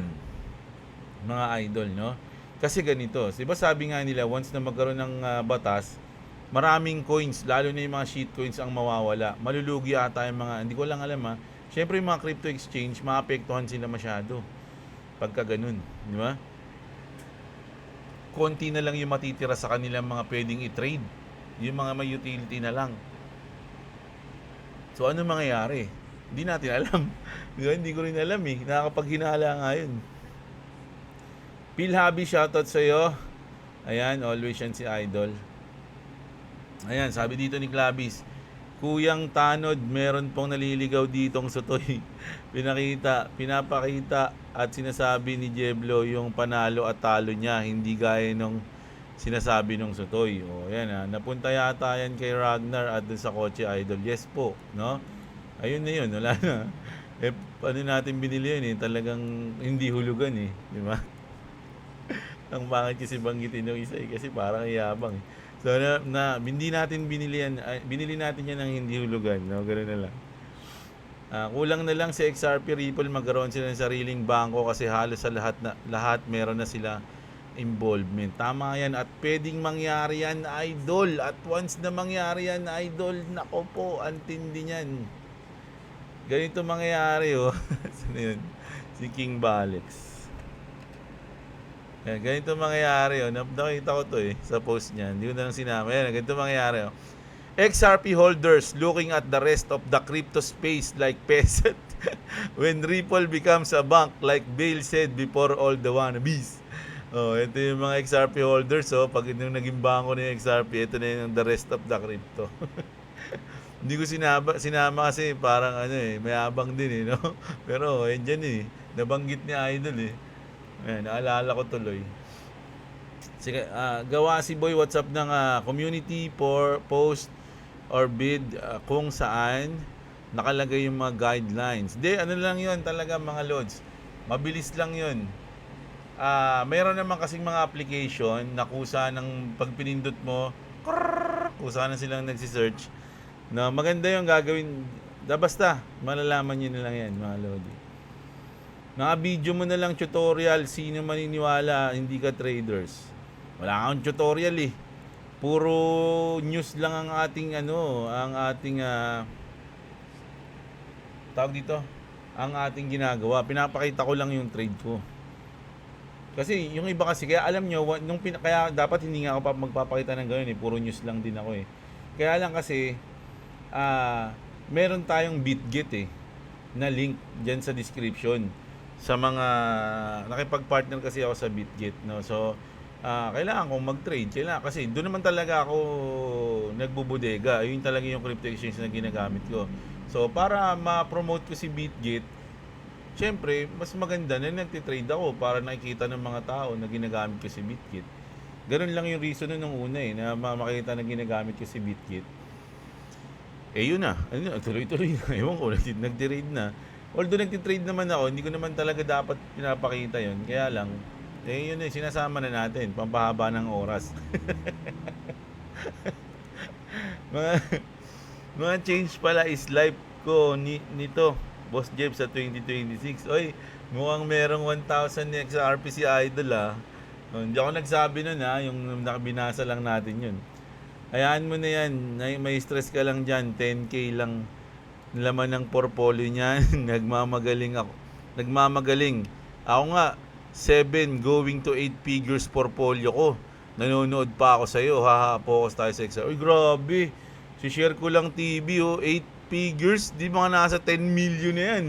mga idol, no? Kasi ganito, diba sabi nga nila, once na magkaroon ng batas, maraming coins, lalo na yung mga shit coins ang mawawala. Malulugi ata yung mga, hindi ko lang alam ha. Siyempre yung mga crypto exchange, maapektuhan sila masyado. Pagka ganun, di ba? Konti na lang yung matitira sa kanilang mga pwedeng i-trade. Yung mga may utility na lang. So ano mangyayari? Hindi natin alam. Hindi ko rin alam eh. Nakakapaghinala nga yun. Phil Habi, shoutout sa'yo. Ayan, always yan si Idol. Ayan, sabi dito ni Clavis, Kuyang Tanod, meron pong naliligaw ditong sutoy. Pinapakita at sinasabi ni Jeblo yung panalo at talo niya, hindi gaya nung sinasabi nung sutoy. O, ayan ha. Napunta yata yan kay Ragnar at dun sa kotse Idol. Yes po, no? Ayun na yun, wala na. Ano natin binili yun eh, talagang hindi hulugan eh, di ba? Ang pangit kasi banggitin yung isa eh, kasi parang iyabang eh. So, hindi natin binili natin yan ng hindi hulugan, no? Ganoon na lang. Kulang na lang si XRP Ripple, magkaroon sila ng sariling bangko kasi halos sa lahat meron na sila involvement. Tama yan at pwedeng mangyari yan, Idol. At once na mangyari yan, Idol, nako po, antindi niyan. Ganito mangyayari, oh. Sino yun? Si King Balex. Yan, ganito mangyayari, oh. Nakita ko to eh, sa post niya. Hindi ko na lang sinama. Yan, ganito mangyayari, oh. XRP holders looking at the rest of the crypto space like peasant when Ripple becomes a bank like Bale said before all the wannabes. Oh, ito yung mga XRP holders, oh. Pag yung naging bangko ng XRP, ito na yung the rest of the crypto. Hindi ko sinama kasi parang ano eh, mayabang din eh, no? Pero dyan eh, nabanggit ni Idol eh. Ayan, naalala ko tuloy. Sige, gawa si Boy WhatsApp ng community for post or bid kung saan nakalagay yung mga guidelines. Hindi, ano lang yun talaga mga lods. Mabilis lang yun. Mayroon naman kasing mga application na kusa ng pag pinindot mo, kusa na silang nagsisearch. Na maganda yung gagawin. Basta, malalaman nyo na lang yan mga lodi. Naka-video mo na lang tutorial, sino maniniwala, hindi ka traders. Wala kang tutorial eh. Puro news lang ang ating tawag dito, ang ating ginagawa. Pinapakita ko lang yung trade ko. Kasi yung iba kasi, kaya alam nyo, kaya dapat hindi nga ako magpapakita ng gano'n eh. Puro news lang din ako eh. Kaya lang kasi, meron tayong BitGet eh, na link dyan sa description. Sa mga, nakipag-partner kasi ako sa BitGet, no? So, kailangan kong mag-trade. Kasi doon naman talaga ako nagbubodega. Yun talaga yung crypto exchange na ginagamit ko. So, para ma-promote ko si BitGet, syempre, mas maganda na nagtitrade ako para nakikita ng mga tao na ginagamit ko si BitGet. Ganun lang yung reason nung una eh, na makikita na ginagamit ko si BitGet. Yun na. Tuloy-tuloy na. Ewan ko, nag-trade na. Although nag-trade naman ako, hindi ko naman talaga dapat pinapakita yun. Kaya lang, yun eh, sinasama na natin. Pampahaba ng oras. mga change pala is life ko nito, Boss Jeb, sa 2026. Oy, mukhang merong 1,000 XRP si Idol ah. Hindi ako nagsabi nun ha, yung binasa lang natin yun. Hayaan mo na yan. May stress ka lang dyan. 10K lang laman ng portfolio niyan. Nagmamagaling ako. Nagmamagaling. Ako nga, 7 going to 8 figures portfolio ko. Nanonood pa ako sa'yo. Focus tayo sa XR. Uy, grabe. Si-share ko lang TV, 8 figures. Di mga nasa 10 million na yan.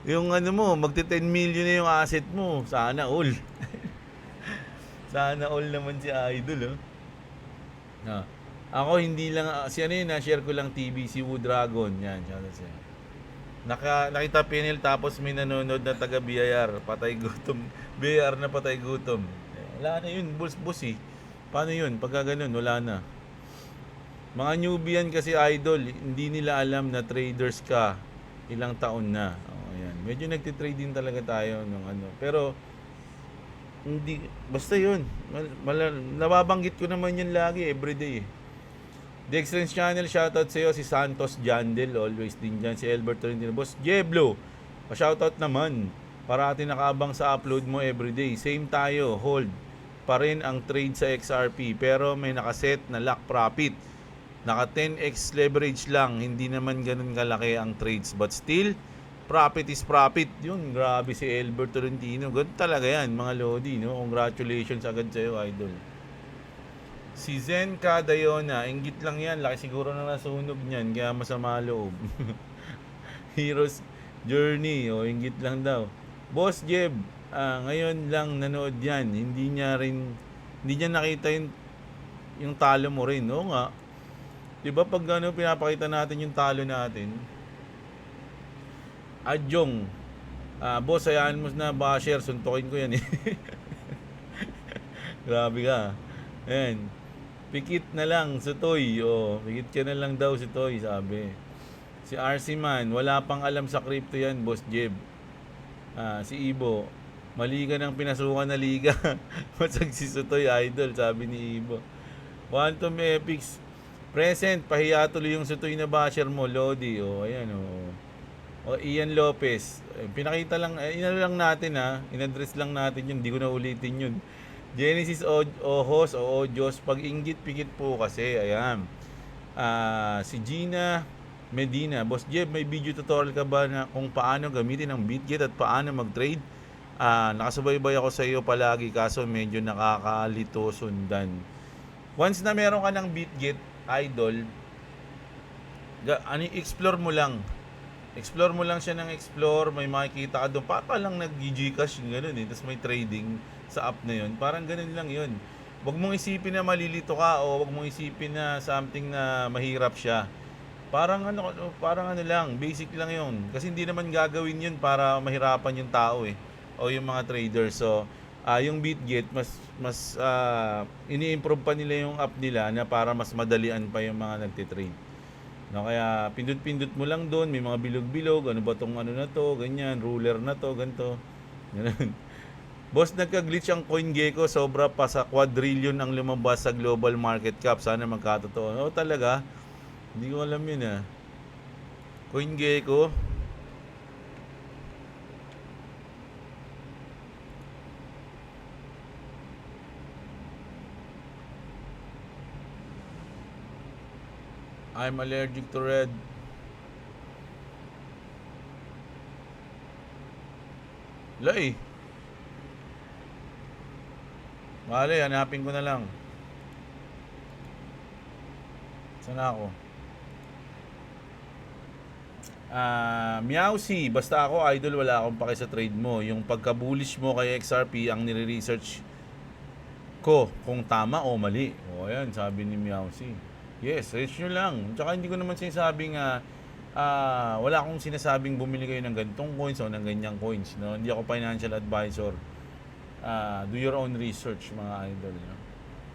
Yung ano mo, magti 10 million na yung asset mo. Sana all. Sana all naman si Idol, oh. Ah. Ako hindi lang, si ano yun, share ko lang TV, si Wood Dragon. Yan, shoutout sa'yo. Nakita pinil tapos may nanonood na taga BIR, patay gutom. BIR na patay gutom. Wala na yun, boss eh. Paano yun? Pagka ganun, wala na. Mga newbie yan kasi Idol, hindi nila alam na traders ka ilang taon na. Ayan. Medyo nagtitrade din talaga tayo nung ano. Pero hindi basta 'yun. Nababanggit ko naman 'yan lagi everyday. The Excellence Channel, shoutout sa iyo si Santos Jandel, always din diyan si Albert Torrentino. Boss Jeblo, pa-shoutout naman. Parati nakaabang sa upload mo everyday. Same tayo, hold pa rin ang trade sa XRP pero may nakaset na lock profit. Naka 10x leverage lang, hindi naman ganun kalaki ang trades but still profit is profit. Yun, grabe si Albert Torrentino. Ganun talaga yan, mga Lodi, no? Congratulations agad sa'yo, Idol. Si Zen Cadayona, inggit lang yan. Laki siguro na nasunog niyan, kaya masama loob. Heroes Journey, inggit lang daw. Boss Jeb, ngayon lang nanood yan. Hindi niya nakita yung talo mo rin. Oo nga. Diba pag pinapakita natin yung talo natin, Adjong, boss, hayaan mo na basher, suntukin ko yan eh. Grabe ka. Ayan. Pikit na lang si Toy. Pikit ka na lang daw si Toy, sabi. Si RC Man, wala pang alam sa crypto yan, Boss Jeb. Si Ibo, mali ka ng pinasukan na liga. Masag si Sutoy, Idol, sabi ni Ibo. Quantum Epics, present, pahiya tuloy yung Sutoy na basher mo, Lodi. Ayan, Ian Lopez, pinakita lang, inano lang natin inaddress lang natin yun, hindi ko na ulitin yun. Genesis Ojos o Ojos, pag inggit pikit po kasi, ayan. Si Gina Medina, Boss Jeb, may video tutorial ka ba na kung paano gamitin ang BitGet at paano mag-trade? Nakasubaybay ako sa iyo palagi kaso medyo nakakalito sundan. Once na meron ka ng BitGet, Idol, explore mo lang. Explore mo lang siya ng explore, may makikita ka doon. Pa lang nag-Gcash yung gano'n eh. Tapos may trading sa app na yun. Parang gano'n lang yun. Huwag mong isipin na malilito ka o huwag mong isipin na something na mahirap siya. Parang ano lang, basic lang yun. Kasi hindi naman gagawin yun para mahirapan yung tao eh. O yung mga traders. So, yung BitGet, mas ini-improve pa nila yung app nila na para mas madalian pa yung mga nagtitrade. No, kaya pindot-pindot mo lang doon, may mga bilog-bilog, ano ba tong ano na to, ganyan, ruler na to, ganito. Ganun. Boss, nagka-glitch ang CoinGecko, sobra pa sa quadrillion ang lumabas sa global market cap. Sana magkatotoo. Talaga? Hindi ko alam yun CoinGecko. I'm allergic to red. Lay. Mali, hanapin ko na lang. Sana ako? Meowsy, basta ako Idol, wala akong pake sa trade mo. Yung pagka-bullish mo kay XRP ang nire-research ko kung tama o mali. Ayan, sabi ni Meowsy. Yes, reach nyo lang. Tsaka hindi ko naman sinasabing wala akong sinasabing bumili kayo ng ganitong coins o ng ganyang coins. No? Hindi ako financial advisor. Do your own research, mga idol. No?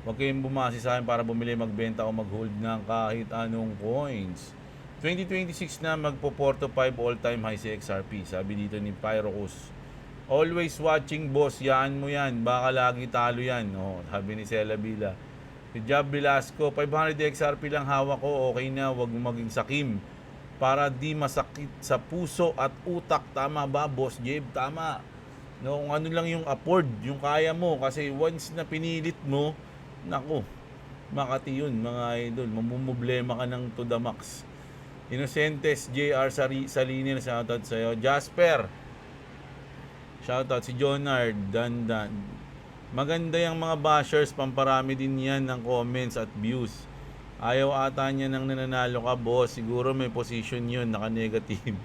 Huwag kayong bumasi sa akin para bumili, magbenta o mag-hold ng kahit anong coins. 2026 na magpo 4 to 5 all-time high si XRP. Sabi dito ni Pyrocus. Always watching, boss. Yaan mo yan. Baka lagi talo yan. Sabi ni Cela Villa. Si Job Velasco, 500 XRP lang hawak ko, okay na, wag mo maging sakim. Para di masakit sa puso at utak. Tama ba, Boss Jeb? Tama. No, kung ano lang yung afford, yung kaya mo. Kasi once na pinilit mo, naku, Makati yun, mga idol. Mamumblema ka ng to the max. Innocentes, JR Salinin, shoutout sa'yo. Jasper, shoutout. Si Jonard, Dandan. Maganda yung mga bashers, pamparami din yan ng comments at views. Ayaw ata niya nang nananalo ka, boss. Siguro may position yun, naka-negative.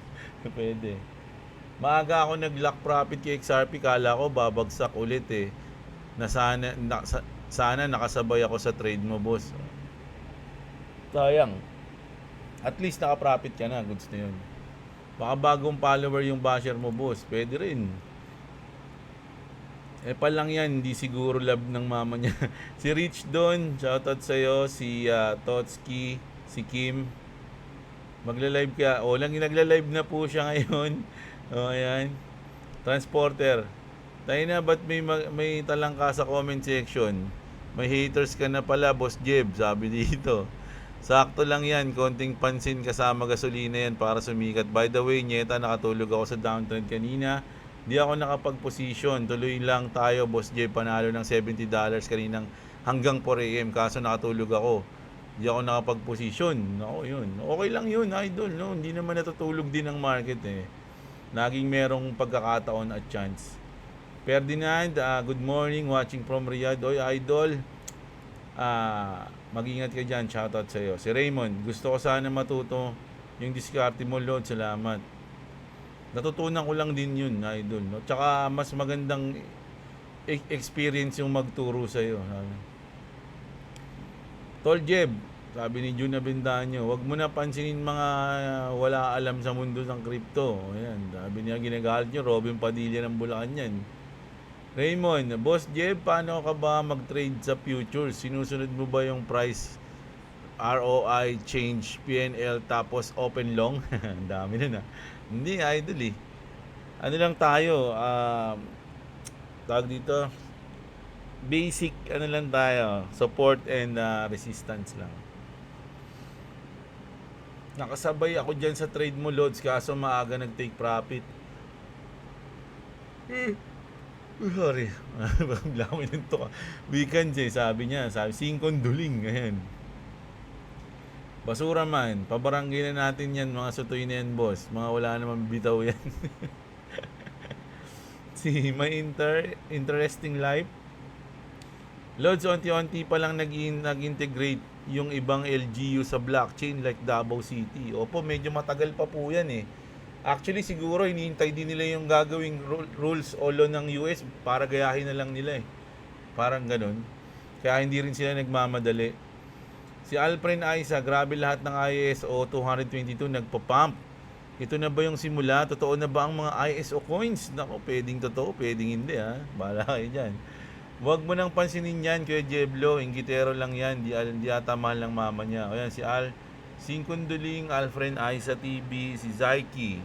Pwede. Maaga ako nag-lock profit kay XRP, kala ko babagsak ulit eh. Sana nakasabay ako sa trade mo, boss. Sayang. At least naka-profit ka na, goods na yun. Baka bagong follower yung basher mo, boss. Pwede rin. Pa lang yan, hindi siguro love ng mama niya. Si Rich Don, shoutout sa'yo. Si Totski, si Kim. Magla-live ka. Lang nagla-live na po siya ngayon. Ayan. Transporter. Tayo na, ba't may talang ka sa comment section? May haters ka na pala, Boss Jeb, sabi dito. Sakto lang yan, konting pansin kasama gasolina yan para sumikat. By the way, Nyeta, nakatulog ako sa downtrend kanina. Di ako nakapag-position. Tuloy lang tayo, Boss Jeb. Panalo ng $70 kaninang hanggang 4 AM. Kaso nakatulog ako. Di ako nakapag-position. Ako, yun. Okay lang yun, idol. No? Hindi naman natutulog din ang market eh. Laging merong pagkakataon at chance. Ferdinand, good morning. Watching from Riyadh. Oy, idol. Mag-ingat ka dyan. Shoutout sa'yo. Si Raymond, gusto ko sana matuto yung diskarte mo, Lord. Salamat. Natutunan ko lang din yun, idol. No? Tsaka mas magandang experience yung magturo sa'yo. Tol Jeb, sabi ni Jun Avendaño, wag mo na pansinin mga wala alam sa mundo ng crypto. Ayan, sabi niya ginagalit niyo, Robin Padilla ng Bulacan yan. Raymond, Boss Jeb, paano ka ba mag-trade sa futures? Sinusunod mo ba yung price, ROI, change, PNL, tapos open long? Ang dami na. Hindi, idol eh. Ano lang tayo, tawag dito, basic, ano lang tayo, support and resistance lang. Nakasabay ako dyan sa trade mo, Lods, kaso maaga nag-take profit. Sorry. Lamin nito ka. Weekend eh, sabi niya. Sabi, 5 duling. Ayan. Basura man. Pabarangay na natin yan. Mga sutoy na yan, boss. Mga wala naman bitaw yan. May interesting life. Lods, onti-onti pa lang nag-integrate yung ibang LGU sa blockchain like Davao City. Opo, medyo matagal pa po yan eh. Actually, siguro hinihintay din nila yung gagawing rules o law ng US para gayahin na lang nila eh. Parang ganun. Kaya hindi rin sila nagmamadali. Si Alfred Aiza, grabe lahat ng ISO 222 nagpa-pump. Ito na ba yung simula? Totoo na ba ang mga ISO coins? Nako, pwedeng totoo, pwedeng hindi ha. Bahala kayo dyan. Huwag mo nang pansinin yan, Kuya Jeblo. Inggitero lang yan. Di ata mahal ng mama niya. O yan, si Singkunduling, Alfred Aiza TV, si Zaiki.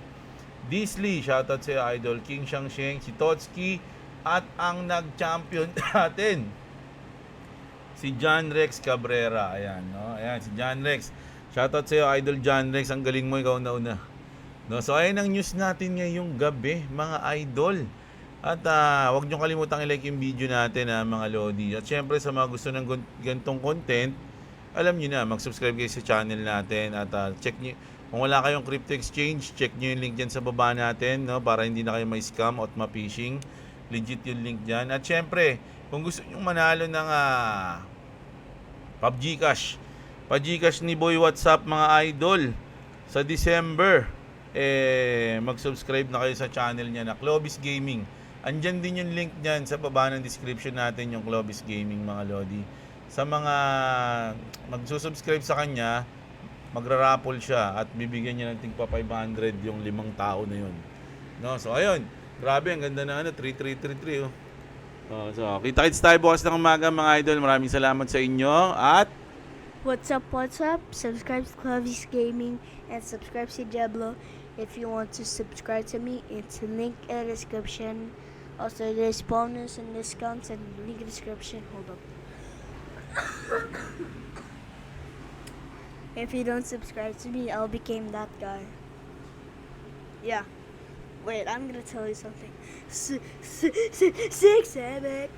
Disley, shoutout sa idol. King Shangsheng, si Totski, at ang nag-champion natin, si John Rex Cabrera. Ayan, no? Ayan, si John Rex. Shoutout sa iyo, idol John Rex. Ang galing mo, ikaw na una. No, so ayan ang news natin ngayong gabi, mga idol. At huwag niyo kalimutang i-like yung video natin, mga Lodi. At syempre sa mga gusto ng ganitong content, alam niyo na, mag-subscribe kayo sa channel natin at check niyo kung wala kayong crypto exchange, check niyo yung link diyan sa baba natin, no, para hindi na kayo ma-scam at ma-phishing. Legit yung link diyan. At syempre, kung gusto niyo manalo ng PUBG Cash ni Boy WhatsApp, mga idol, sa December, mag-subscribe na kayo sa channel niya na Clovis Gaming. Andyan din yung link niyan sa baba ng description natin, yung Clovis Gaming, mga Lodi. Sa mga magsusubscribe sa kanya, magra-raffle siya at bibigyan niya ng tigpa 500 yung 5 tao na yun. No, so ayun. Grabe, ang ganda na 3333 oh. So, kita-kits tayo bukas ng umaga, mga idol. Maraming salamat sa inyo at What's up? Subscribe to Clovis Gaming and subscribe to Jeblo. If you want to subscribe to me, it's a link in the description. Also, there's bonus and discounts in the link in the description. Hold up. If you don't subscribe to me, I'll become that guy. Yeah. Wait, I'm gonna tell you something. Six, 7.